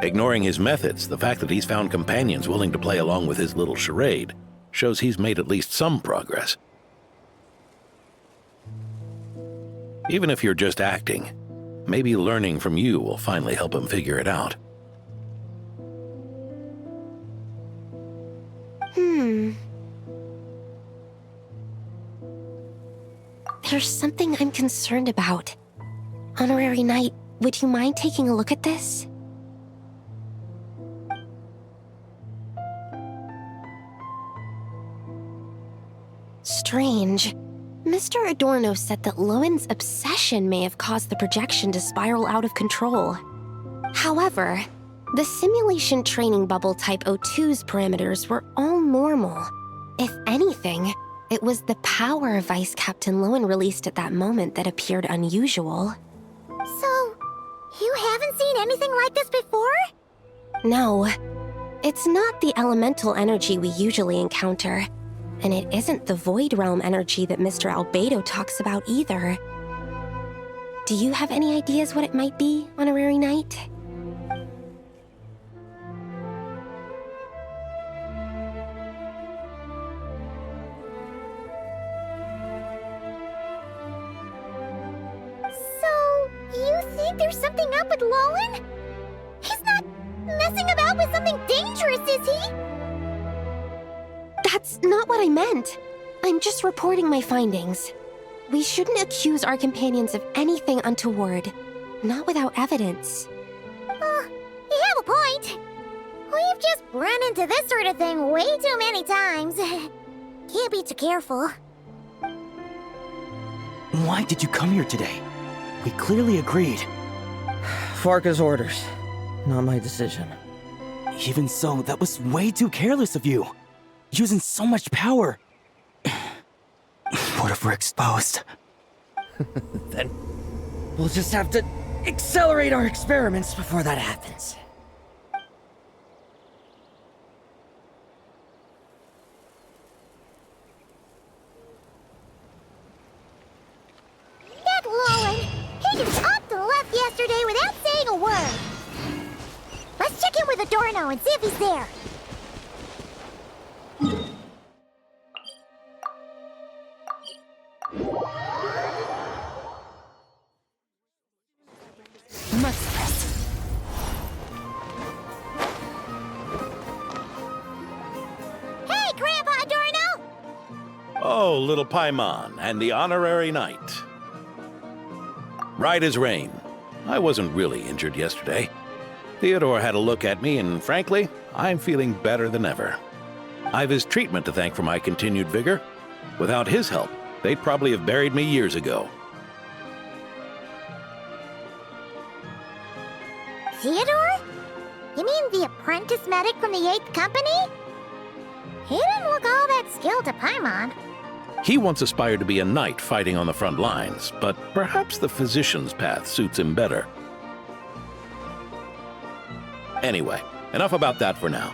Ignoring his methods, the fact that he's found companions willing to play along with his little charade shows he's made at least some progress. Even if you're just acting, maybe learning from you will finally help him figure it out. There's something I'm concerned about. Honorary Knight, would you mind taking a look at this? Strange. Mr. Adorno said that Lowen's obsession may have caused the projection to spiral out of control. However, the simulation training bubble type O2's parameters were all normal. If anything, it was the power Vice Captain Lowen released at that moment that appeared unusual. So, you haven't seen anything like this before? No. It's not the elemental energy we usually encounter, and it isn't the Void Realm energy that Mr. Albedo talks about either. Do you have any ideas what it might be, Honorary Knight? There's something up with Lowen? He's not messing about with something dangerous, is he? That's not what I meant. I'm just reporting my findings. We shouldn't accuse our companions of anything untoward. Not without evidence. You have a point. We've just run into this sort of thing way too many times. Can't be too careful. Why did you come here today? We clearly agreed. Farka's orders, not my decision. Even so, that was way too careless of you. Using so much power. What if we're exposed? Then we'll just have to accelerate our experiments before that happens. That Lowen, he just up and left yesterday without saying a word. Let's check in with Adorno and see if he's there. Merciless. Hey, Grandpa Adorno! Oh, little Paimon and the honorary knight. Right as rain. I wasn't really injured yesterday. Theodore had a look at me, and frankly, I'm feeling better than ever. I've his treatment to thank for my continued vigor. Without his help, they'd probably have buried me years ago. Theodore? You mean the apprentice medic from the 8th Company? He didn't look all that skilled to Paimon. He once aspired to be a knight fighting on the front lines, but perhaps the physician's path suits him better. Anyway, enough about that for now.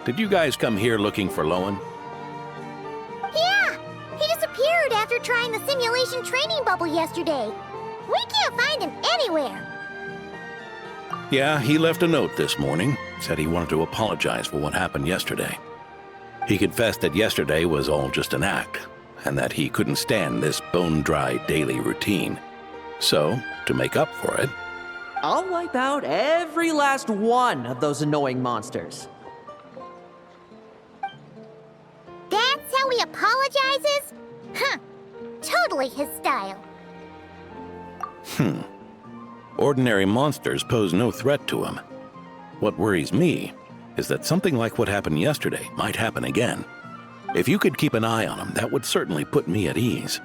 Did you guys come here looking for Lowen? Yeah! He disappeared after trying the simulation training bubble yesterday. We can't find him anywhere. Yeah, he left a note this morning. Said he wanted to apologize for what happened yesterday. He confessed that yesterday was all just an act, and that he couldn't stand this bone-dry daily routine. So, to make up for it, I'll wipe out every last one of those annoying monsters. That's how he apologizes? Huh. Totally his style. Ordinary monsters pose no threat to him. What worries me is that something like what happened yesterday might happen again. If you could keep an eye on him, that would certainly put me at ease.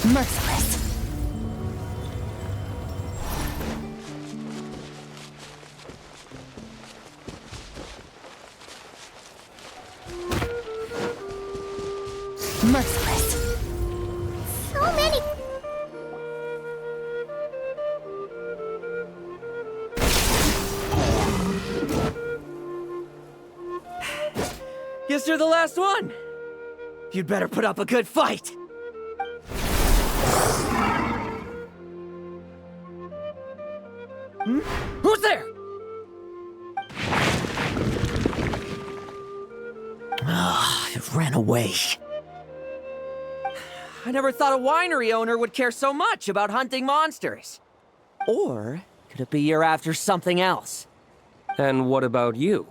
Merciless. Merciless. So many... Guess you're the last one. You'd better put up a good fight. Who's there? It ran away. I never thought a winery owner would care so much about hunting monsters. Or could it be you're after something else? And what about you?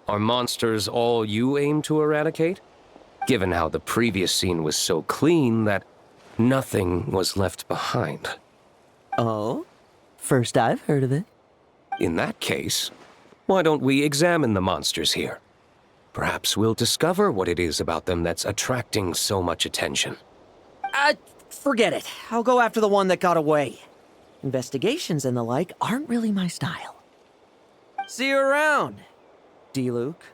Are monsters all you aim to eradicate? Given how the previous scene was so clean that nothing was left behind. Oh? First I've heard of it. In that case, why don't we examine the monsters here? Perhaps we'll discover what it is about them that's attracting so much attention. Forget it. I'll go after the one that got away. Investigations and the like aren't really my style. See you around, D-Luke.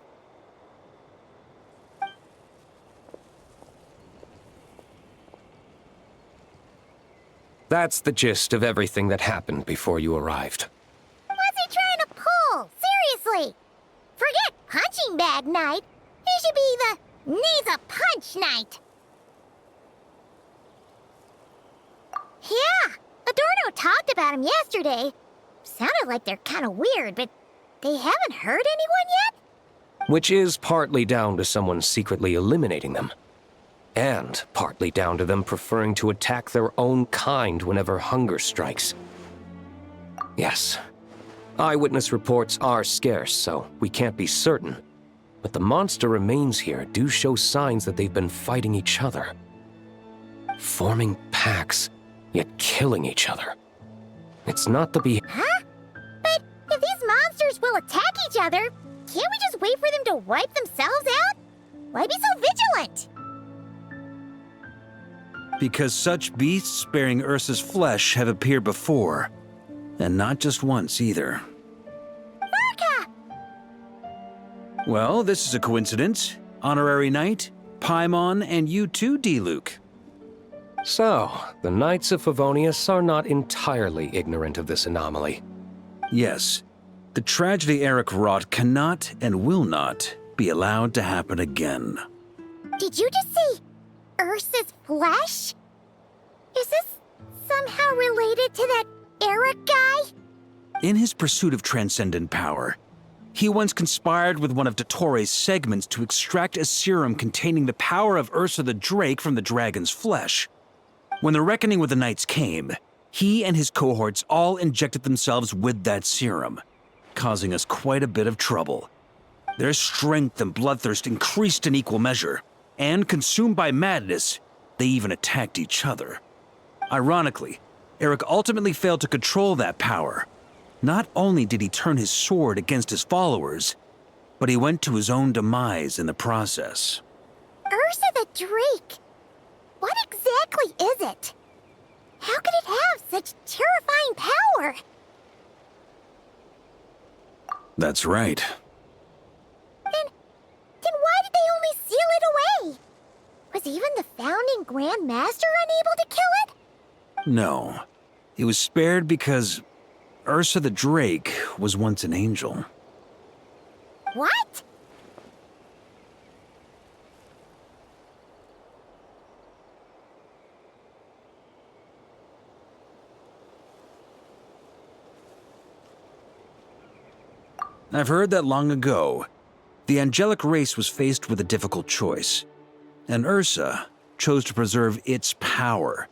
That's the gist of everything that happened before you arrived. What's he trying to pull? Seriously! Forget punching bag night. He should be the needs a punch night. Yeah, Adorno talked about him yesterday. Sounded like they're kind of weird, but they haven't hurt anyone yet? Which is partly down to someone secretly eliminating them. And partly down to them preferring to attack their own kind whenever hunger strikes. Yes, eyewitness reports are scarce, so we can't be certain. But the monster remains here do show signs that they've been fighting each other. Forming packs, yet killing each other. It's not the Huh? But if these monsters will attack each other, can't we just wait for them to wipe themselves out? Why be so vigilant? Because such beasts bearing Ursa's flesh have appeared before. And not just once either. Varka! Well, this is a coincidence. Honorary Knight, Paimon, and you too, D-Luke. So, the Knights of Favonius are not entirely ignorant of this anomaly. Yes. The tragedy Eric wrought cannot and will not be allowed to happen again. Did you just say Ursa's flesh? Is this somehow related to that Eric guy? In his pursuit of transcendent power, he once conspired with one of Dottoro's segments to extract a serum containing the power of Ursa the Drake from the dragon's flesh. When the reckoning with the Knights came, he and his cohorts all injected themselves with that serum, causing us quite a bit of trouble. Their strength and bloodthirst increased in equal measure, and consumed by madness, they even attacked each other. Ironically, Eric ultimately failed to control that power. Not only did he turn his sword against his followers, but he went to his own demise in the process. Ursa the Drake? What exactly is it? How could it have such terrifying power? That's right. Then why did they only seal it away? Was even the founding Grand Master unable to kill it? No. It was spared because Ursa the Drake was once an angel. What? I've heard that long ago, the angelic race was faced with a difficult choice, and Ursa chose to preserve its power.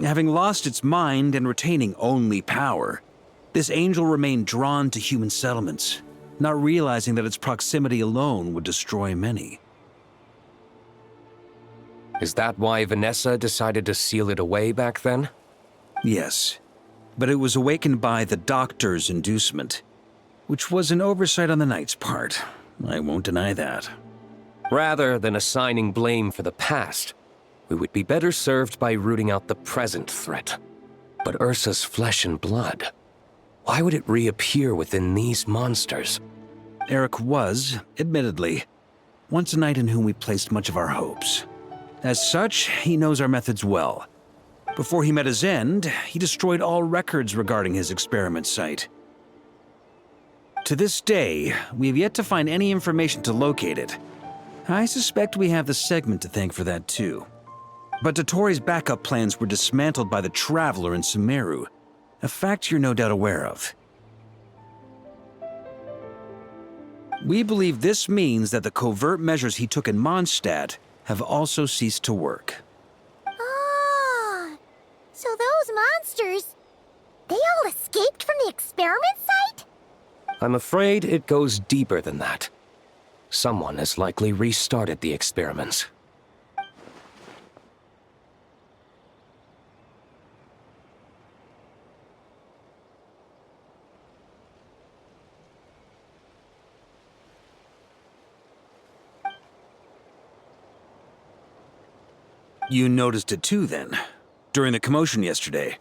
Having lost its mind and retaining only power, this angel remained drawn to human settlements, not realizing that its proximity alone would destroy many. Is that why Vanessa decided to seal it away back then? Yes, but it was awakened by the Doctor's inducement, which was an oversight on the Knight's part. I won't deny that. Rather than assigning blame for the past, we would be better served by rooting out the present threat. But Ursa's flesh and blood, why would it reappear within these monsters? Eric was, admittedly, once a knight in whom we placed much of our hopes. As such, he knows our methods well. Before he met his end, he destroyed all records regarding his experiment site. To this day, we have yet to find any information to locate it. I suspect we have the segment to thank for that too. But Dottoro's backup plans were dismantled by the Traveler in Sumeru, a fact you're no doubt aware of. We believe this means that the covert measures he took in Mondstadt have also ceased to work. Ah, so those monsters, they all escaped from the experiment site? I'm afraid it goes deeper than that. Someone has likely restarted the experiments. You noticed it too, then, during the commotion yesterday.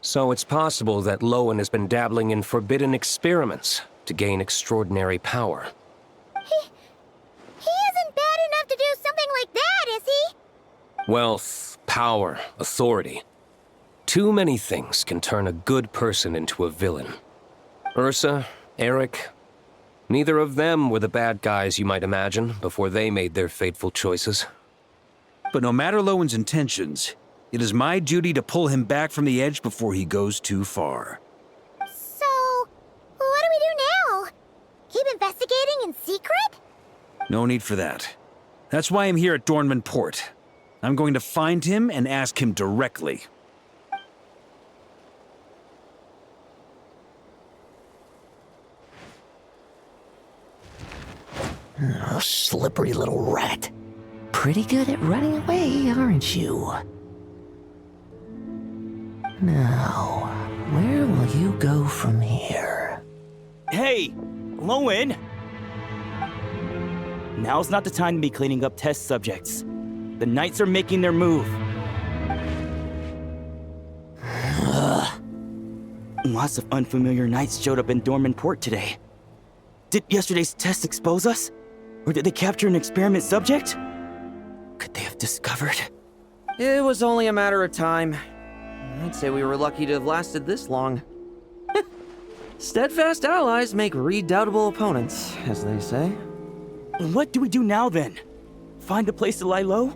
So it's possible that Lowen has been dabbling in forbidden experiments to gain extraordinary power. He isn't bad enough to do something like that, is he? Wealth, power, authority. Too many things can turn a good person into a villain. Ursa, Eric, neither of them were the bad guys you might imagine before they made their fateful choices. But no matter Lowen's intentions, it is my duty to pull him back from the edge before he goes too far. So, what do we do now? Keep investigating in secret? No need for that. That's why I'm here at Dornman Port. I'm going to find him and ask him directly. Oh, slippery little rat. Pretty good at running away, aren't you? Now, where will you go from here? Hey, Lowen! Now's not the time to be cleaning up test subjects. The Knights are making their move. Lots of unfamiliar Knights showed up in Dorman Port today. Did yesterday's test expose us? Or did they capture an experiment subject? Could they have discovered? It was only a matter of time. I'd say we were lucky to have lasted this long. Steadfast allies make redoubtable opponents, as they say. What do we do now, then? Find a place to lie low?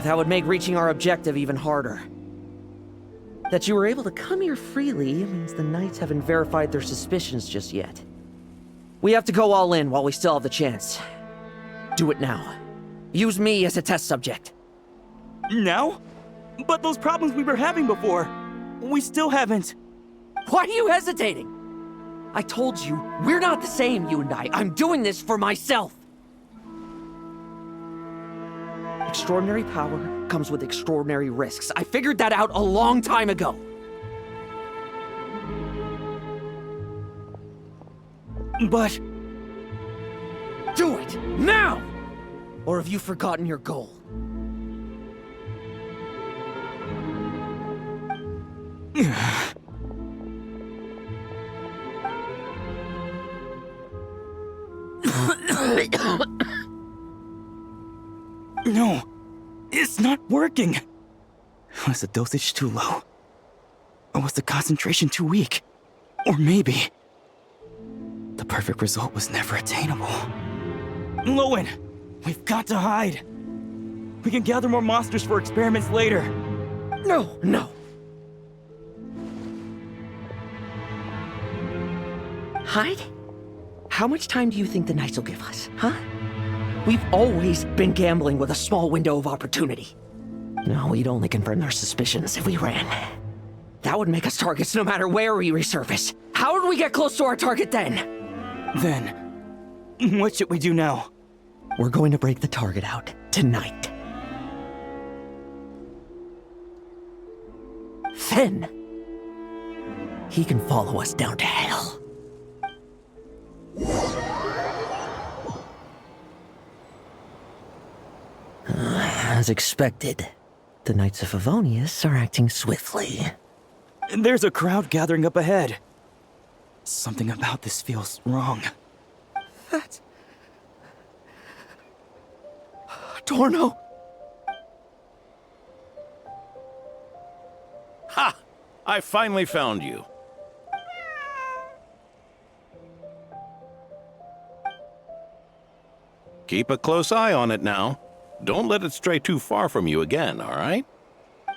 That would make reaching our objective even harder. That you were able to come here freely means the Knights haven't verified their suspicions just yet. We have to go all in while we still have the chance. Do it now. Use me as a test subject. Now? But those problems we were having before, we still haven't. Why are you hesitating? I told you, we're not the same, you and I. I'm doing this for myself. Extraordinary power comes with extraordinary risks. I figured that out a long time ago. But... do it, now! Or have you forgotten your goal? No, it's not working. Was the dosage too low? Or was the concentration too weak? Or maybe the perfect result was never attainable. Lowen, we've got to hide. We can gather more monsters for experiments later. No, no. Hide? How much time do you think the Knights will give us, huh? We've always been gambling with a small window of opportunity. No, we'd only confirm their suspicions if we ran. That would make us targets no matter where we resurface. How would we get close to our target then? Then, what should we do now? We're going to break the target out tonight. Then, he can follow us down to hell. As expected, the Knights of Favonius are acting swiftly. There's a crowd gathering up ahead. Something about this feels wrong. That's... Dorno! Ha! I finally found you. Keep a close eye on it now. Don't let it stray too far from you again, all right?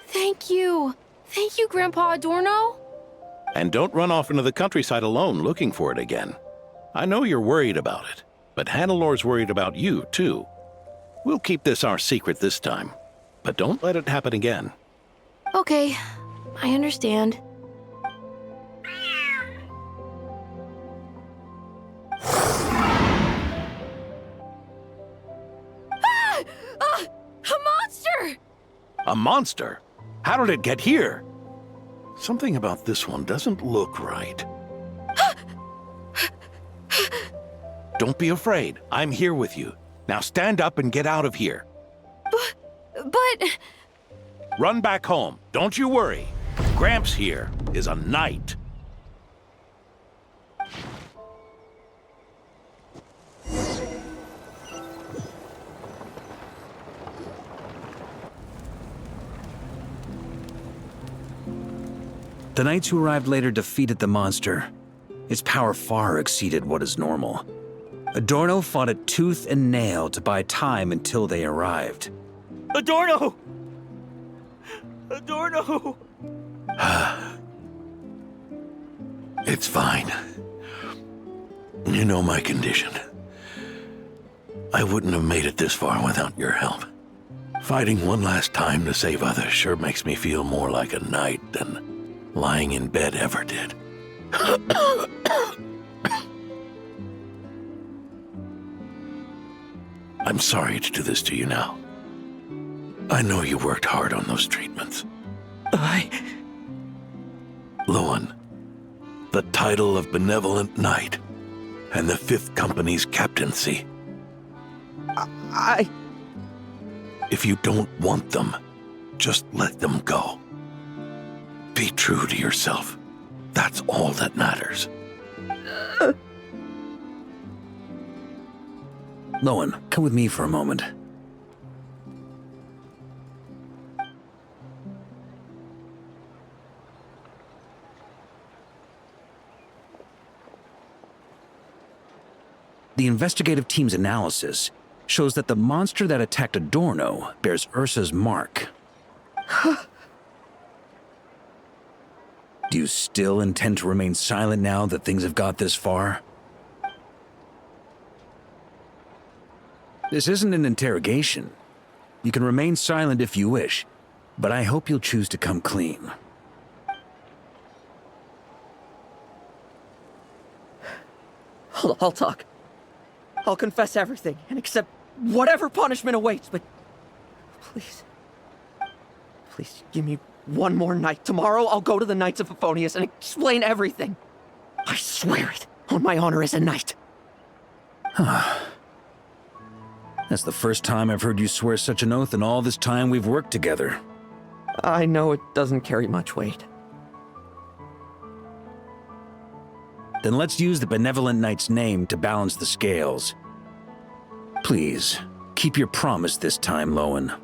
Thank you. Thank you, Grandpa Adorno. And don't run off into the countryside alone looking for it again. I know you're worried about it, but Hannelor's worried about you, too. We'll keep this our secret this time, but don't let it happen again. Okay, I understand. A monster! A monster? How did it get here? Something about this one doesn't look right. Don't be afraid. I'm here with you. Now stand up and get out of here. But... Run back home. Don't you worry. Gramps here is a knight. The Knights who arrived later defeated the monster. Its power far exceeded what is normal. Adorno fought it tooth and nail to buy time until they arrived. Adorno! Adorno! It's fine. You know my condition. I wouldn't have made it this far without your help. Fighting one last time to save others sure makes me feel more like a knight than lying in bed ever did. I'm sorry to do this to you now. I know you worked hard on those treatments. Lowen, the title of Benevolent Knight and the 5th Company's captaincy. If you don't want them, just let them go. Be true to yourself. That's all that matters. Lowen, come with me for a moment. The investigative team's analysis shows that the monster that attacked Adorno bears Ursa's mark. Do you still intend to remain silent now that things have got this far? This isn't an interrogation. You can remain silent if you wish, but I hope you'll choose to come clean. I'll talk. I'll confess everything and accept whatever punishment awaits, but please, please give me one more night. Tomorrow I'll go to the Knights of Favonius and explain everything. I swear it on my honor as a knight. That's the first time I've heard you swear such an oath in all this time we've worked together. I know it doesn't carry much weight. Then let's use the Benevolent Knight's name to balance the scales. Please, keep your promise this time, Lowen.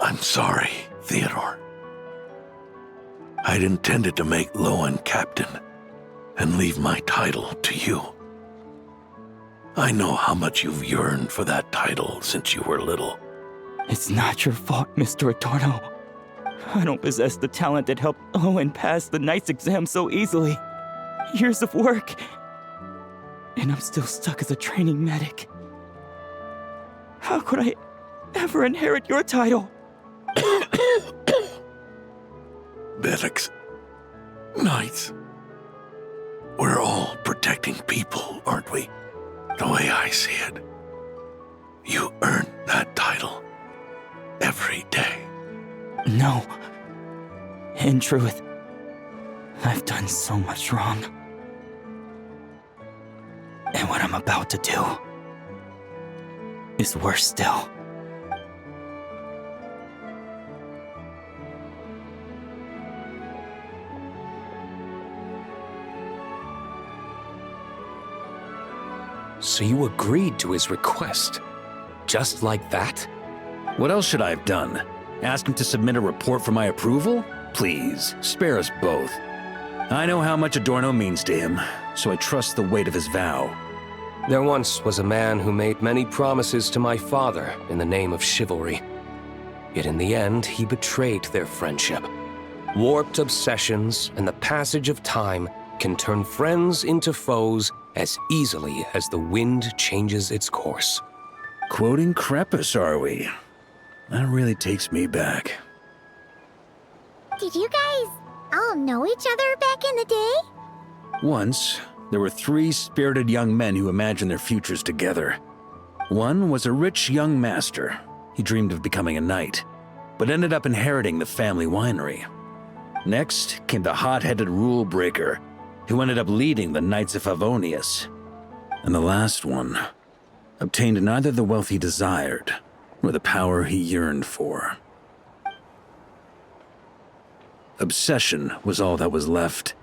I'm sorry, Theodore. I'd intended to make Lowen captain and leave my title to you. I know how much you've yearned for that title since you were little. It's not your fault, Mr. Adorno. I don't possess the talent that helped Owen pass the Knight's exam so easily. Years of work, and I'm still stuck as a training medic. How could I ever inherit your title? Medics, Knights, we're all protecting people, aren't we? The way I see it, you earned that title every day. No. In truth, I've done so much wrong. And what I'm about to do is worse still. So you agreed to his request? Just like that? What else should I have done? Ask him to submit a report for my approval? Please, spare us both. I know how much Adorno means to him, so I trust the weight of his vow. There once was a man who made many promises to my father in the name of chivalry. Yet in the end, he betrayed their friendship. Warped obsessions and the passage of time can turn friends into foes as easily as the wind changes its course. Quoting Crepus, are we? That really takes me back. Did you guys all know each other back in the day? Once, there were 3 spirited young men who imagined their futures together. One was a rich young master. He dreamed of becoming a knight, but ended up inheriting the family winery. Next came the hot-headed rule breaker, who ended up leading the Knights of Favonius. And the last one obtained neither the wealth he desired, nor the power he yearned for. Obsession was all that was left,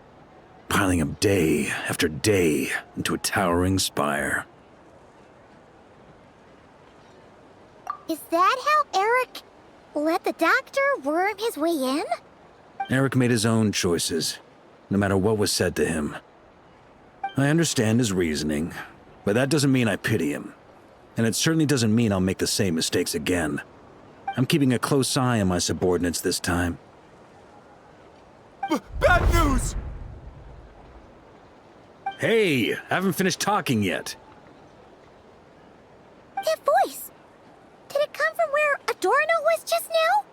piling up day after day into a towering spire. Is that how Eric let the doctor worm his way in? Eric made his own choices, no matter what was said to him. I understand his reasoning, but that doesn't mean I pity him. And it certainly doesn't mean I'll make the same mistakes again. I'm keeping a close eye on my subordinates this time. Bad news! Hey, haven't finished talking yet. That voice! Did it come from where Adorno was just now?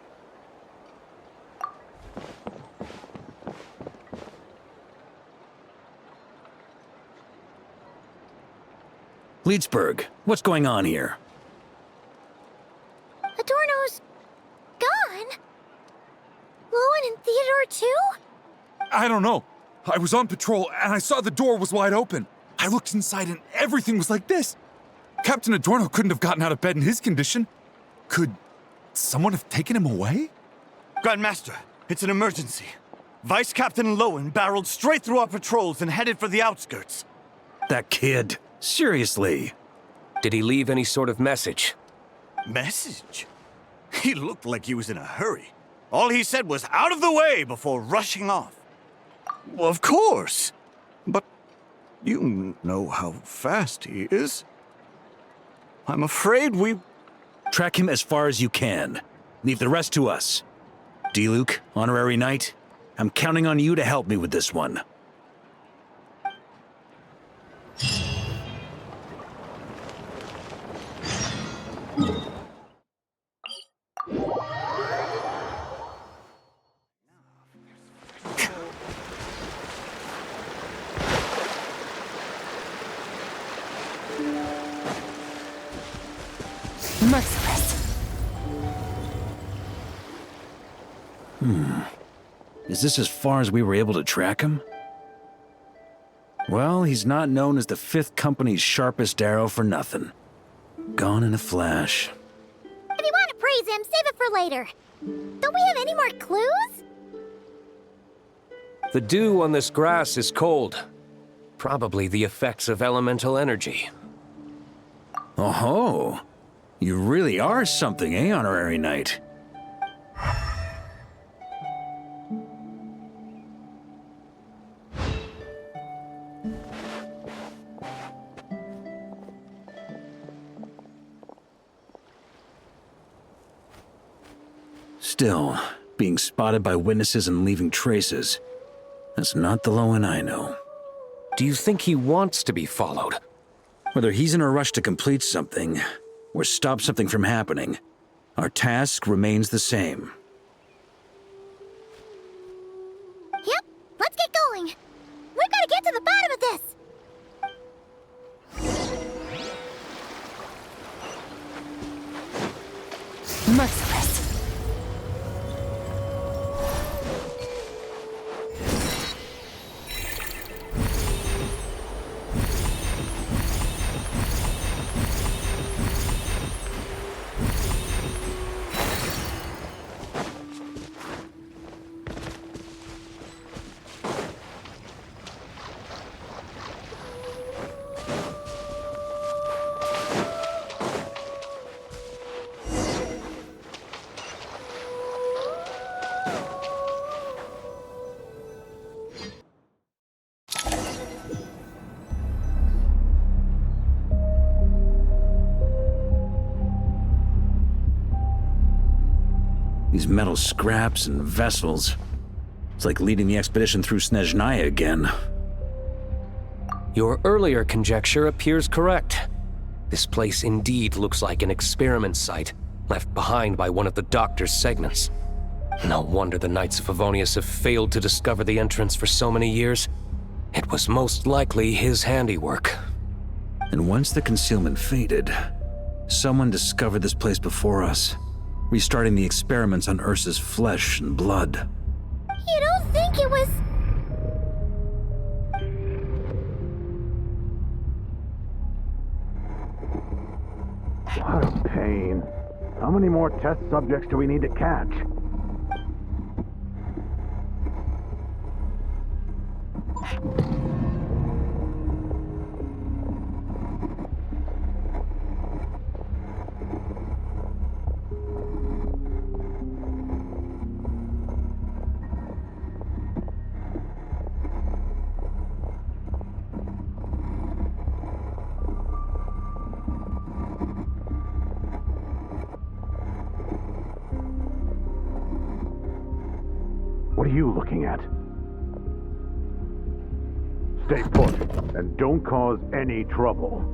Leedsburg, what's going on here? Adorno's gone? Lowen and Theodore too? I don't know. I was on patrol and I saw the door was wide open. I looked inside and everything was like this. Captain Adorno couldn't have gotten out of bed in his condition. Could someone have taken him away? Grandmaster, it's an emergency. Vice Captain Lowen barreled straight through our patrols and headed for the outskirts. That kid. Seriously. Did he leave any sort of message? Message? He looked like he was in a hurry. All he said was out of the way before rushing off. Well, of course. But you know how fast he is. I'm afraid we... Track him as far as you can. Leave the rest to us. D-Luke, Honorary Knight, I'm counting on you to help me with this one. Merciless. Is this as far as we were able to track him? Well, he's not known as the 5th Company's sharpest arrow for nothing. Gone in a flash. If you want to praise him, save it for later. Don't we have any more clues? The dew on this grass is cold. Probably the effects of elemental energy. Oh-ho! You really are something, eh, Honorary Knight? Still, being spotted by witnesses and leaving traces, that's not the Lowen I know. Do you think he wants to be followed? Whether he's in a rush to complete something, or stop something from happening, our task remains the same. Yep, let's get going. We've got to get to the bottom of this. Merciless. These metal scraps and vessels. It's like leading the expedition through Snezhnaya again. Your earlier conjecture appears correct. This place indeed looks like an experiment site, left behind by one of the Doctor's segments. No wonder the Knights of Favonius have failed to discover the entrance for so many years. It was most likely his handiwork. And once the concealment faded, someone discovered this place before us, restarting the experiments on Ursa's flesh and blood. You don't think it was... What a pain. How many more test subjects do we need to catch? What are you looking at? Stay put, and don't cause any trouble.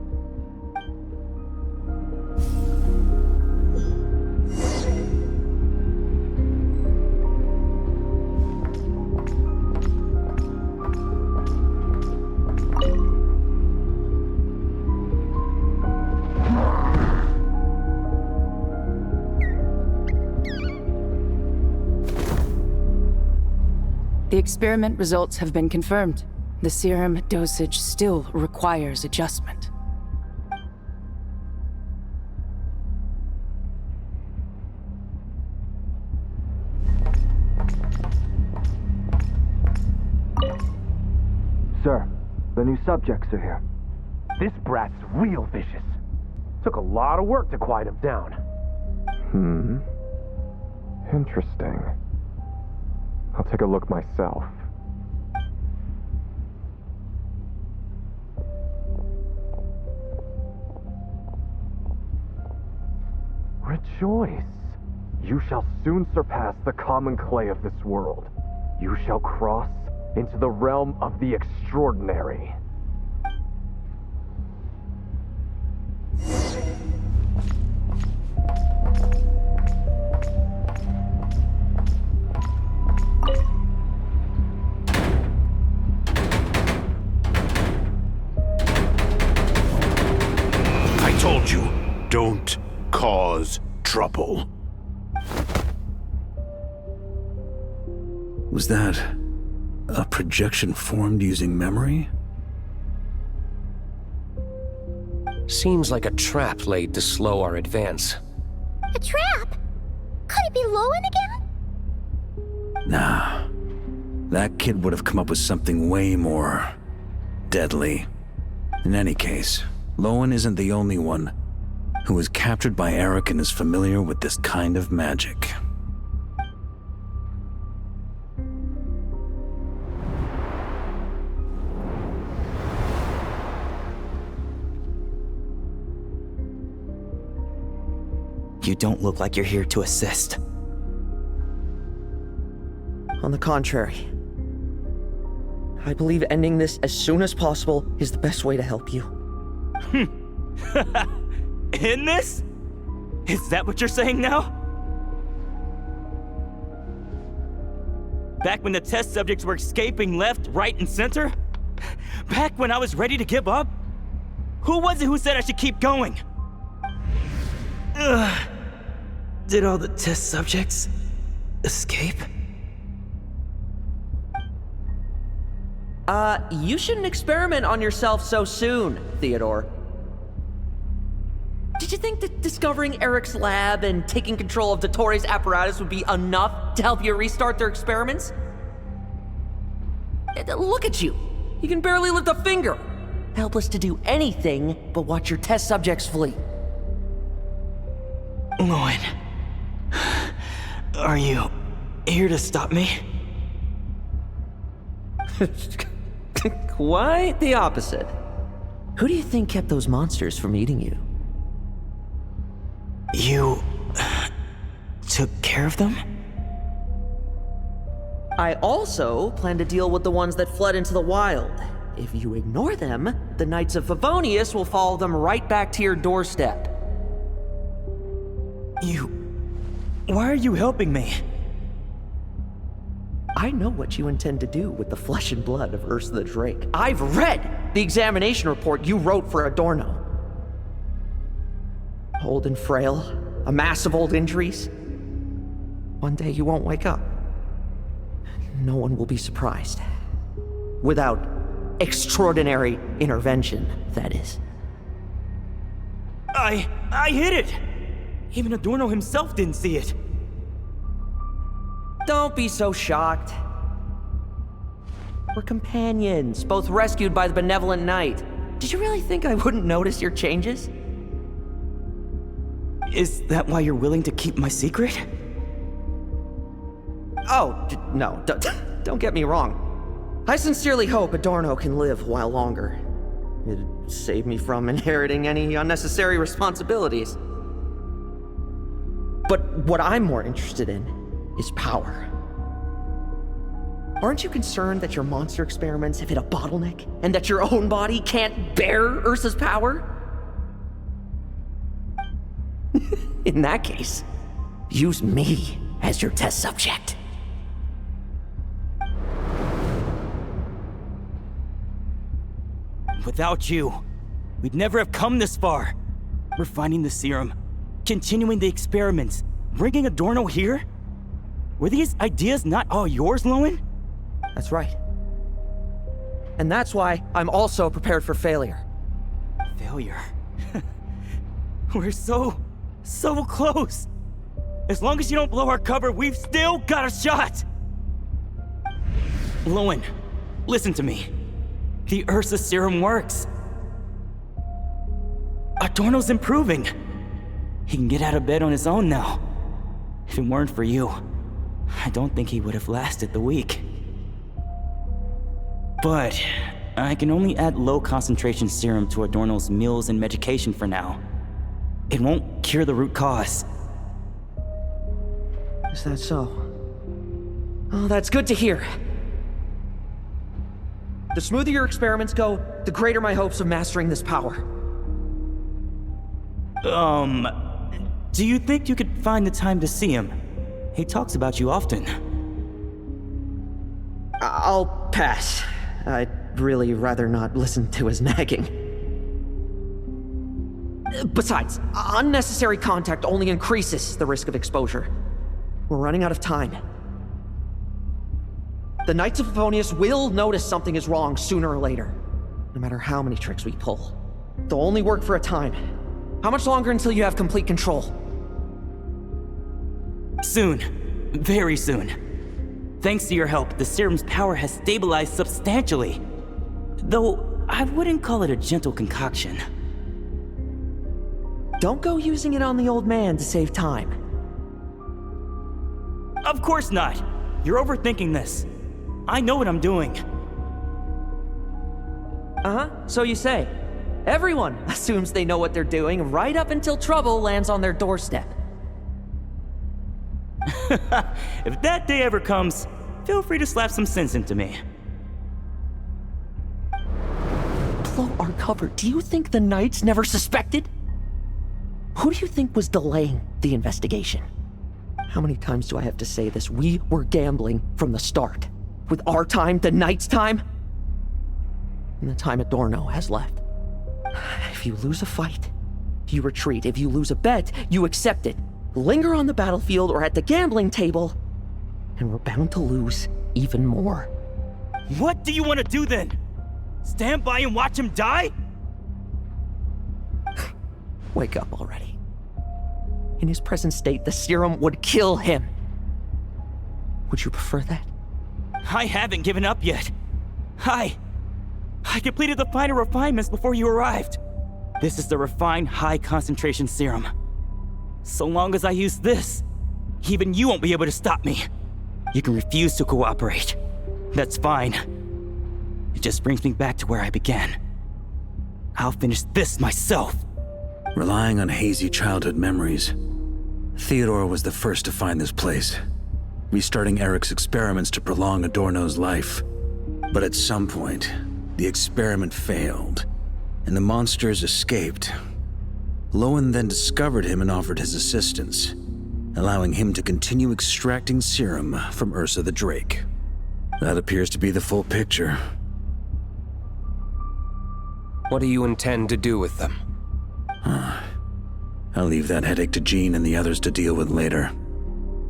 The experiment results have been confirmed. The serum dosage still requires adjustment. Sir, the new subjects are here. This brat's real vicious. Took a lot of work to quiet him down. Interesting. I'll take a look myself. Rejoice. You shall soon surpass the common clay of this world. You shall cross into the realm of the extraordinary. I told you, don't cause trouble. Was that a projection formed using memory? Seems like a trap laid to slow our advance. A trap? Could it be Lowen again? Nah. That kid would have come up with something way more deadly. In any case, Lowen isn't the only one who was captured by Eric and is familiar with this kind of magic. You don't look like you're here to assist. On the contrary, I believe ending this as soon as possible is the best way to help you. In this? Is that what you're saying now? Back when the test subjects were escaping left, right, and center? Back when I was ready to give up? Who was it who said I should keep going? Did all the test subjects escape? You shouldn't experiment on yourself so soon, Theodore. Did you think that discovering Eric's lab and taking control of Dottores' apparatus would be enough to help you restart their experiments? Look at you. You can barely lift a finger. Helpless to do anything but watch your test subjects flee. Lowen, are you here to stop me? Quite the opposite. Who do you think kept those monsters from eating you? You took care of them? I also plan to deal with the ones that fled into the wild. If you ignore them, the Knights of Favonius will follow them right back to your doorstep. Why are you helping me? I know what you intend to do with the flesh and blood of Ursa the Drake. I've read the examination report you wrote for Adorno. Old and frail, a mass of old injuries. One day you won't wake up. No one will be surprised. Without extraordinary intervention, that is. I hid it! Even Adorno himself didn't see it. Don't be so shocked. We're companions, both rescued by the benevolent knight. Did you really think I wouldn't notice your changes? Is that why you're willing to keep my secret? Oh, no, don't get me wrong. I sincerely hope Adorno can live a while longer. It'd save me from inheriting any unnecessary responsibilities. But what I'm more interested in is power. Aren't you concerned that your monster experiments have hit a bottleneck and that your own body can't bear Ursa's power? In that case, use me as your test subject. Without you, we'd never have come this far. Refining the serum, continuing the experiments, bringing Adorno here? Were these ideas not all yours, Lowen? That's right. And that's why I'm also prepared for failure. Failure? We're so close. As long as you don't blow our cover, we've still got a shot. Lowen, listen to me. The Ursa serum works. Adorno's improving. He can get out of bed on his own now. If it weren't for you, I don't think he would have lasted the week. But I can only add low concentration serum to Adorno's meals and medication for now. It won't cure the root cause, Is that so? Oh, that's good to hear. The smoother your experiments go, the greater my hopes of mastering this power. Do you think you could find the time to see him? He talks about you often. I'll pass. I'd really rather not listen to his nagging. Besides, unnecessary contact only increases the risk of exposure. We're running out of time. The Knights of Favonius will notice something is wrong sooner or later, no matter how many tricks we pull. They'll only work for a time. How much longer until you have complete control? Soon. Very soon. Thanks to your help, the serum's power has stabilized substantially. Though, I wouldn't call it a gentle concoction. Don't go using it on the old man to save time. Of course not. You're overthinking this. I know what I'm doing. Uh-huh, so you say. Everyone assumes they know what they're doing right up until trouble lands on their doorstep. If that day ever comes, feel free to slap some sense into me. Blow our cover. Do you think the Knights never suspected? Who do you think was delaying the investigation? How many times do I have to say this? We were gambling from the start. With our time, the Knights' time, and the time Adorno has left. If you lose a fight, you retreat. If you lose a bet, you accept it. Linger on the battlefield or at the gambling table, and we're bound to lose even more. What do you want to do then? Stand by and watch him die? Wake up already. In his present state, the serum would kill him. Would you prefer that? I haven't given up yet. I completed the finer refinements before you arrived. This is the refined high-concentration serum. So long as I use this, even you won't be able to stop me. You can refuse to cooperate. That's fine. It just brings me back to where I began. I'll finish this myself. Relying on hazy childhood memories, Theodore was the first to find this place, restarting Eric's experiments to prolong Adorno's life. But at some point, the experiment failed, and the monsters escaped. Lowen then discovered him and offered his assistance, allowing him to continue extracting serum from Ursa the Drake. That appears to be the full picture. What do you intend to do with them? I'll leave that headache to Jean and the others to deal with later.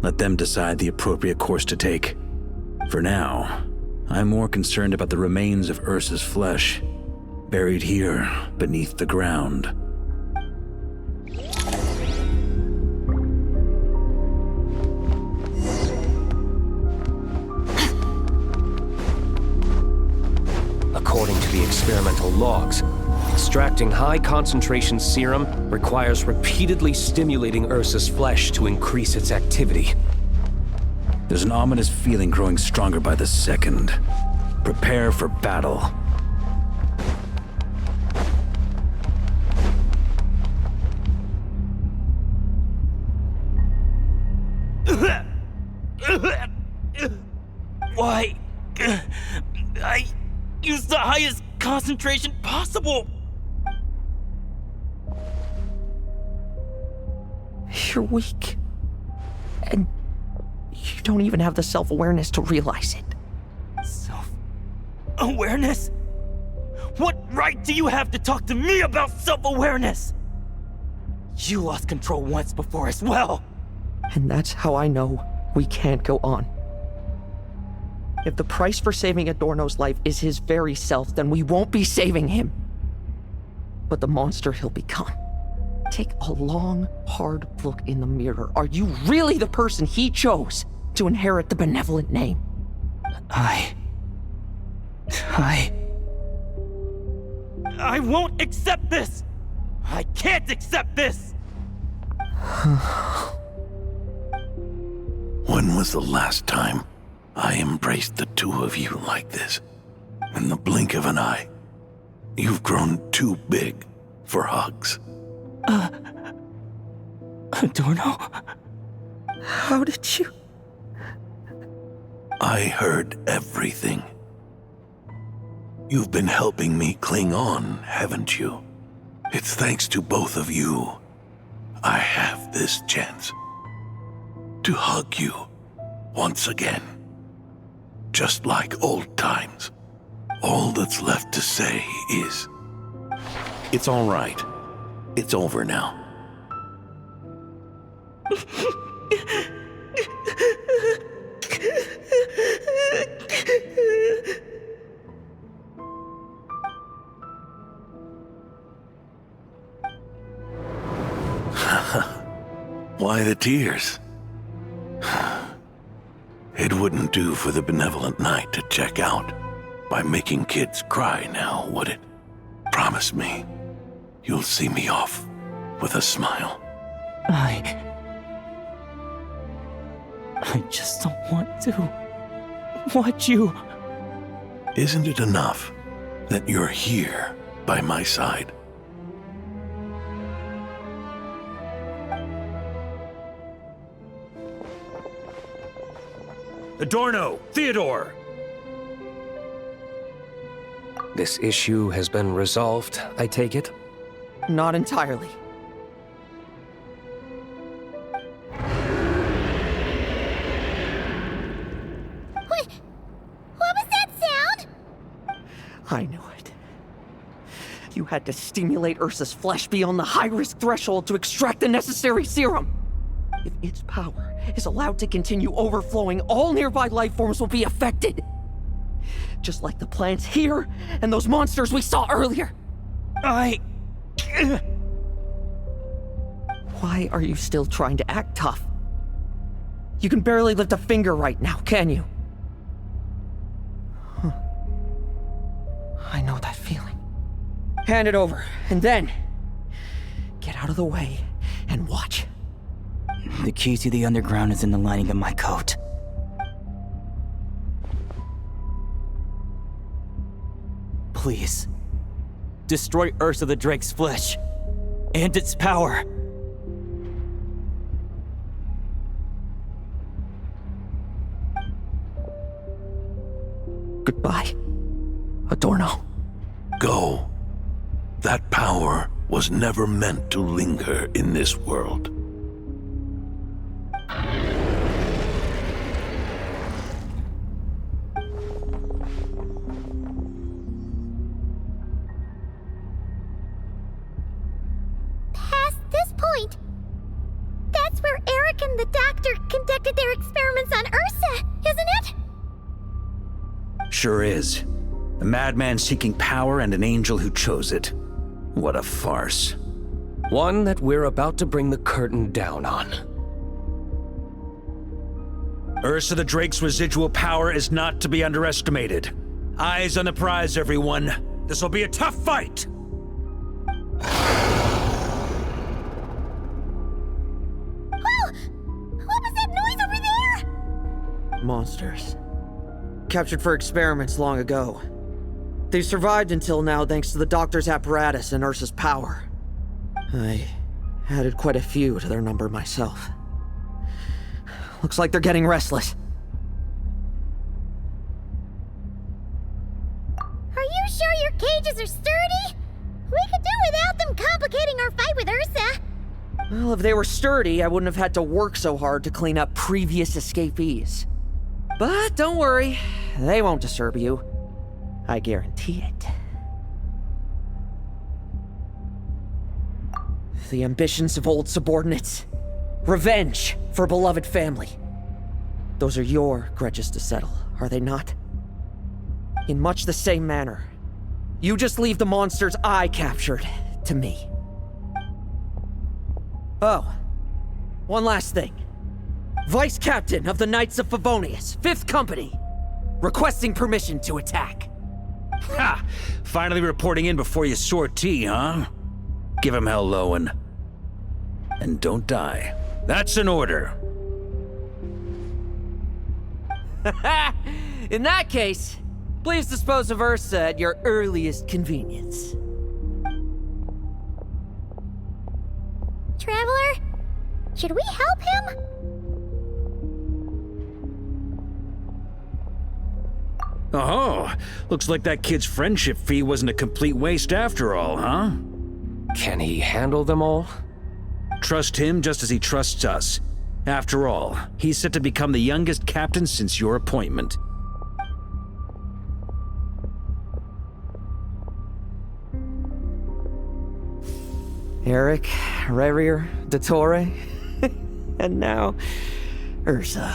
Let them decide the appropriate course to take. For now, I'm more concerned about the remains of Ursa's flesh, buried here beneath the ground. According to the experimental logs, extracting high-concentration serum requires repeatedly stimulating Ursa's flesh to increase its activity. There's an ominous feeling growing stronger by the second. Prepare for battle. Why? I used the highest concentration possible. You're weak. And you don't even have the self-awareness to realize it. Self-awareness? What right do you have to talk to me about self-awareness? You lost control once before as well. And that's how I know we can't go on. If the price for saving Adorno's life is his very self, then we won't be saving him, but the monster he'll become. Take a long, hard look in the mirror. Are you really the person he chose to inherit the benevolent name? I won't accept this! I can't accept this! When was the last time I embraced the two of you like this? In the blink of an eye. You've grown too big for hugs. Adorno? How did you... I heard everything. You've been helping me cling on, haven't you? It's thanks to both of you I have this chance to hug you once again. Just like old times. All that's left to say is... It's all right. It's over now. Why the tears? It wouldn't do for the benevolent knight to check out by making kids cry now, would it? Promise me, you'll see me off with a smile. I just don't want to watch you. Isn't it enough that you're here by my side? Adorno! Theodore! This issue has been resolved, I take it? Not entirely. What was that sound? I knew it. You had to stimulate Ursa's flesh beyond the high-risk threshold to extract the necessary serum. If its power is allowed to continue overflowing, all nearby life forms will be affected. Just like the plants here and those monsters we saw earlier. Why are you still trying to act tough? You can barely lift a finger right now, can you? Huh. I know that feeling. Hand it over, and then get out of the way and watch. The key to the underground is in the lining of my coat. Please, destroy Ursa the Drake's flesh and its power. Goodbye, Adorno. Go. That power was never meant to linger in this world. Past this point, that's where Eric and the doctor conducted their experiments on Ursa, isn't it? Sure is. A madman seeking power and an angel who chose it. What a farce. One that we're about to bring the curtain down on. Ursa the Drake's residual power is not to be underestimated. Eyes on the prize, everyone. This will be a tough fight! Oh! What was that noise over there? Monsters. Captured for experiments long ago. They've survived until now thanks to the doctor's apparatus and Ursa's power. I added quite a few to their number myself. Looks like they're getting restless. Are you sure your cages are sturdy? We could do without them complicating our fight with Ursa. Well, if they were sturdy, I wouldn't have had to work so hard to clean up previous escapees. But don't worry, they won't disturb you. I guarantee it. The ambitions of old subordinates. Revenge for beloved family. Those are your grudges to settle, are they not? In much the same manner, you just leave the monsters I captured to me. Oh, one last thing. Vice Captain of the Knights of Favonius, 5th Company, requesting permission to attack. Ha! Finally reporting in before you sortie, huh? Give him hell, Lowen. And don't die. That's an order. In that case, please dispose of Ursa at your earliest convenience. Traveler, should we help him? Oh, looks like that kid's friendship fee wasn't a complete waste after all, huh? Can he handle them all? Trust him just as he trusts us. After all, he's set to become the youngest captain since your appointment. Eric, Rerir, Dottore, and now Ursa.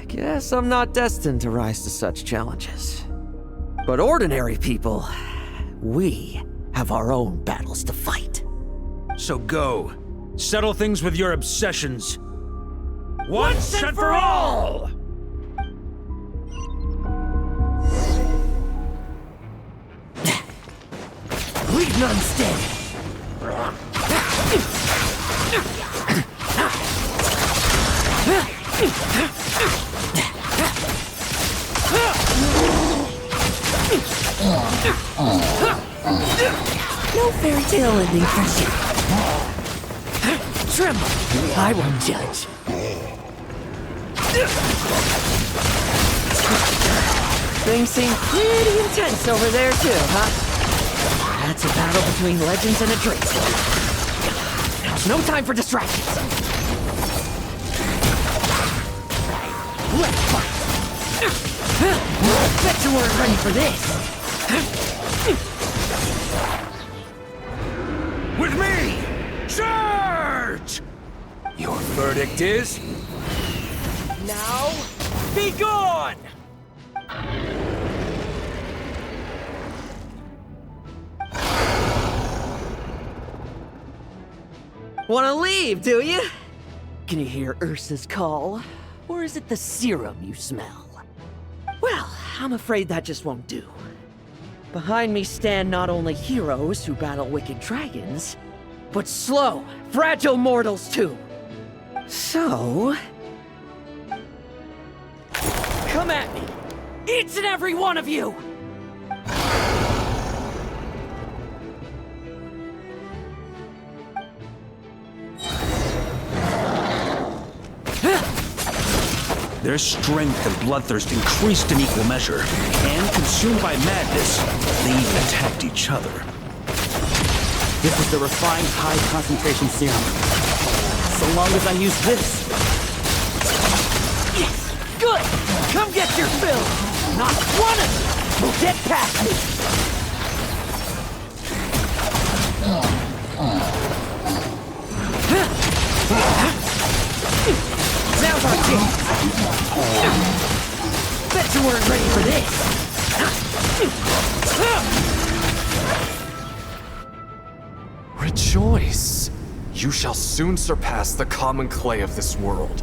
Guess I'm not destined to rise to such challenges. But ordinary people, we have our own battles to fight. So go. Settle things with your obsessions. Once and for all! Leave none standing. No fairy tale ending for you. Tremble, I won't judge. Things seem pretty intense over there too, huh? That's a battle between legends and a drink. There's no time for distractions. Let's fight. Bet you weren't ready for this. With me! Charge! Your verdict is... Now, be gone! Wanna leave, do you? Can you hear Ursa's call? Or is it the serum you smell? Well, I'm afraid that just won't do. Behind me stand not only heroes who battle wicked dragons, but slow, fragile mortals too. So... come at me! Each and every one of you! Their strength and bloodthirst increased in equal measure, and consumed by madness, they even attacked each other. This is the refined high-concentration serum. So long as I use this. Yes! Good! Come get your fill! Not one of you will get past me! Now's our chance! Bet you weren't ready for this! Rejoice! You shall soon surpass the common clay of this world.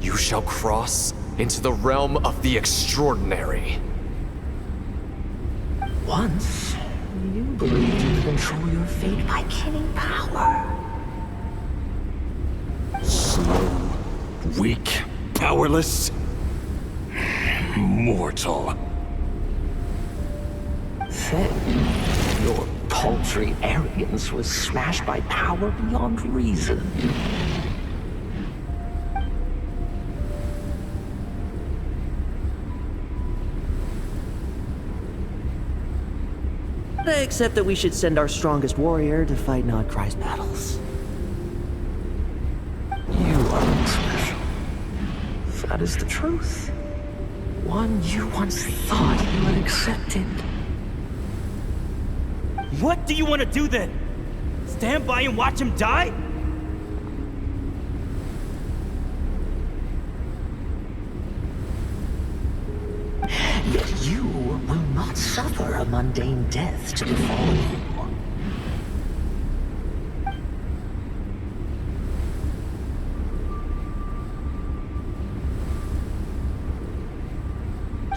You shall cross into the realm of the extraordinary. Once, you believed you could control your fate by killing power. Slow, weak, powerless, mortal. Then, your paltry arrogance was smashed by power beyond reason. Except that we should send our strongest warrior to fight Nodcry's battles. You are special. That is the truth. One you once thought you had accepted. What do you want to do then? Stand by and watch him die? Yet you will not suffer a mundane death to befall you.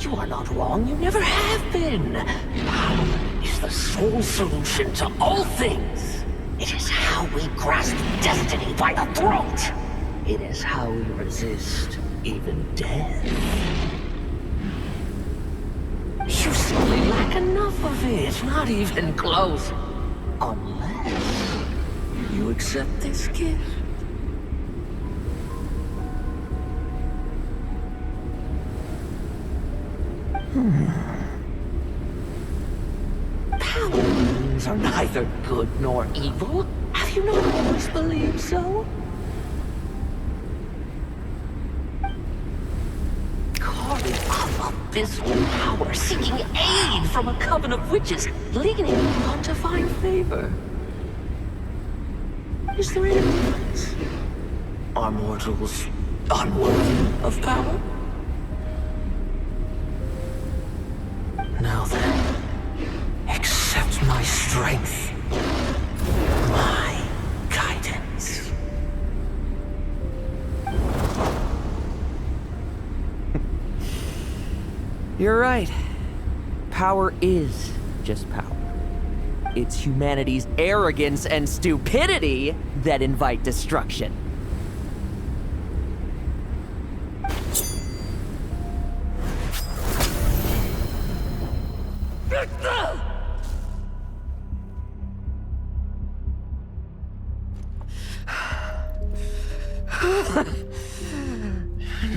You are not wrong, you never have been. Power is the sole solution to all things. It is how we grasp destiny by the throat. It is how we resist even death. You simply lack enough of it, not even close. Unless you accept this gift. are neither good nor evil. Have you not always believed so? Carving up abysmal power, seeking aid from a coven of witches, leading on to find favor. Is there any difference? Are mortals unworthy of power? Now then, accept my strength, my guidance. You're right. Power is just power. It's humanity's arrogance and stupidity that invite destruction.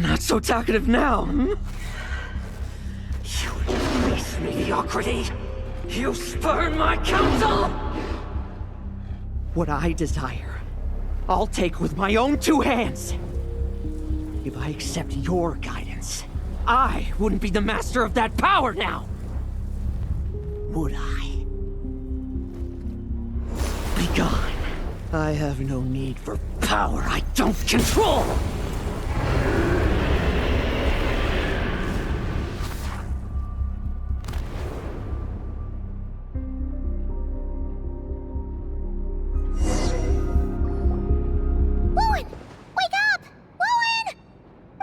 Not so talkative now, hmm? You embrace mediocrity. You spurn my counsel. What I desire, I'll take with my own two hands. If I accept your guidance, I wouldn't be the master of that power now. Would I? Be gone. I have no need for power I don't control.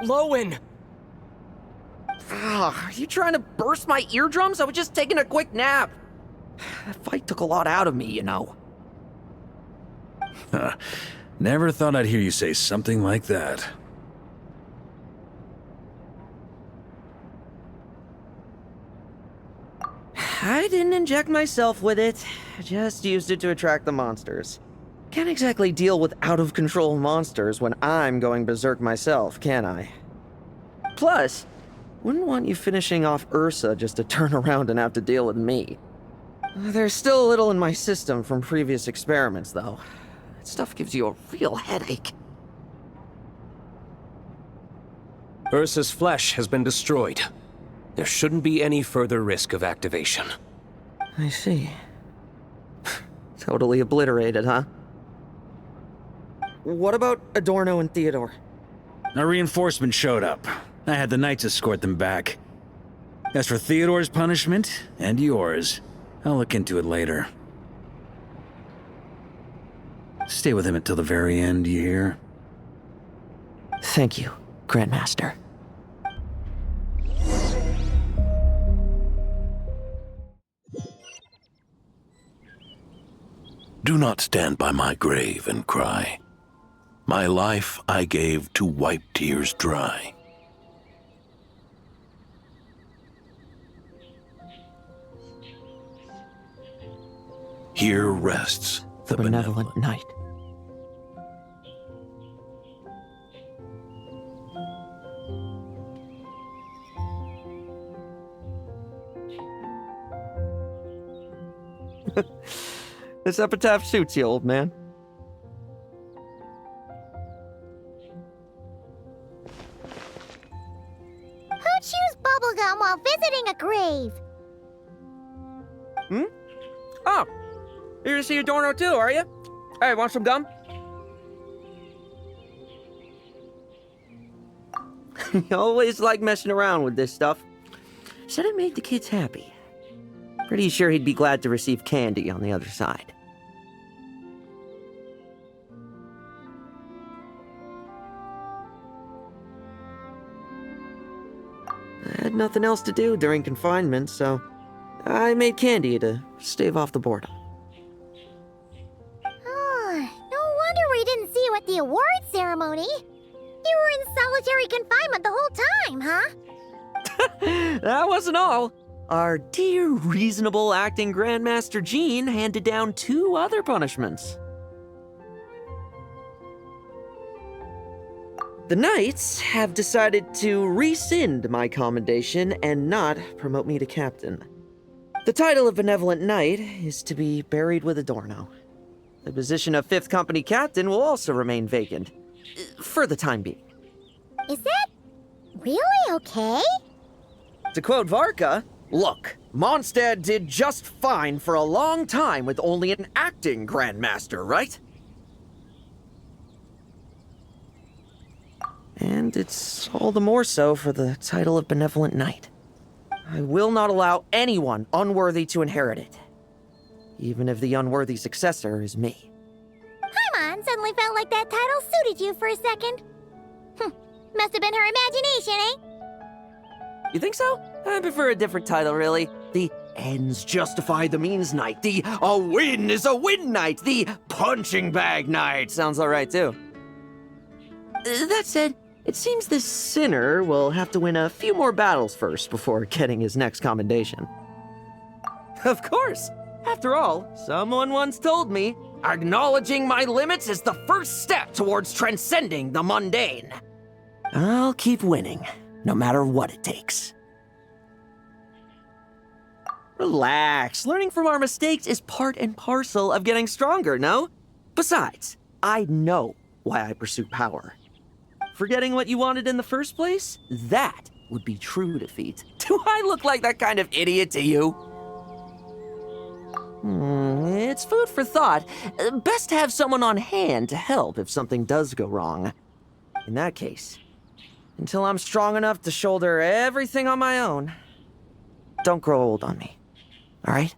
Lowen! Are you trying to burst my eardrums? I was just taking a quick nap. That fight took a lot out of me, you know. Never thought I'd hear you say something like that. I didn't inject myself with it. I just used it to attract the monsters. Can't exactly deal with out-of-control monsters when I'm going berserk myself, can I? Plus, wouldn't want you finishing off Ursa just to turn around and have to deal with me. There's still a little in my system from previous experiments, though. That stuff gives you a real headache. Ursa's flesh has been destroyed. There shouldn't be any further risk of activation. I see. Totally obliterated, huh? What about Adorno and Theodore? A reinforcement showed up. I had the Knights escort them back. As for Theodore's punishment, and yours, I'll look into it later. Stay with him until the very end, you hear? Thank you, Grandmaster. Do not stand by my grave and cry. My life I gave to wipe tears dry. Here rests the benevolent knight. This epitaph suits you, old man. Who chews bubblegum while visiting a grave? Hmm? Oh, you're to see Adorno too, are you? Hey, want some gum? You always like messing around with this stuff. Said it made the kids happy. Pretty sure he'd be glad to receive candy on the other side. I had nothing else to do during confinement, so I made candy to stave off the boredom. Oh, no wonder we didn't see you at the award ceremony. You were in solitary confinement the whole time, huh? That wasn't all. Our dear, reasonable acting Grandmaster Jean handed down 2 other punishments. The Knights have decided to rescind my commendation and not promote me to captain. The title of Benevolent Knight is to be buried with Adorno. The position of 5th Company Captain will also remain vacant, for the time being. Is that really okay? To quote Varka, look, Mondstadt did just fine for a long time with only an acting Grandmaster, right? And it's all the more so for the title of Benevolent Knight. I will not allow anyone unworthy to inherit it, even if the unworthy successor is me. Paimon suddenly felt like that title suited you for a second. Must have been her imagination, eh? You think so? I prefer a different title, really. The ends justify the means knight. The a win is a win knight. The punching bag knight sounds alright, too. That said, it seems this sinner will have to win a few more battles first before getting his next commendation. Of course! After all, someone once told me, acknowledging my limits is the first step towards transcending the mundane. I'll keep winning, no matter what it takes. Relax. Learning from our mistakes is part and parcel of getting stronger, no? Besides, I know why I pursue power. Forgetting what you wanted in the first place? That would be true defeat. Do I look like that kind of idiot to you? It's food for thought. Best to have someone on hand to help if something does go wrong. In that case, until I'm strong enough to shoulder everything on my own, don't grow old on me, all right?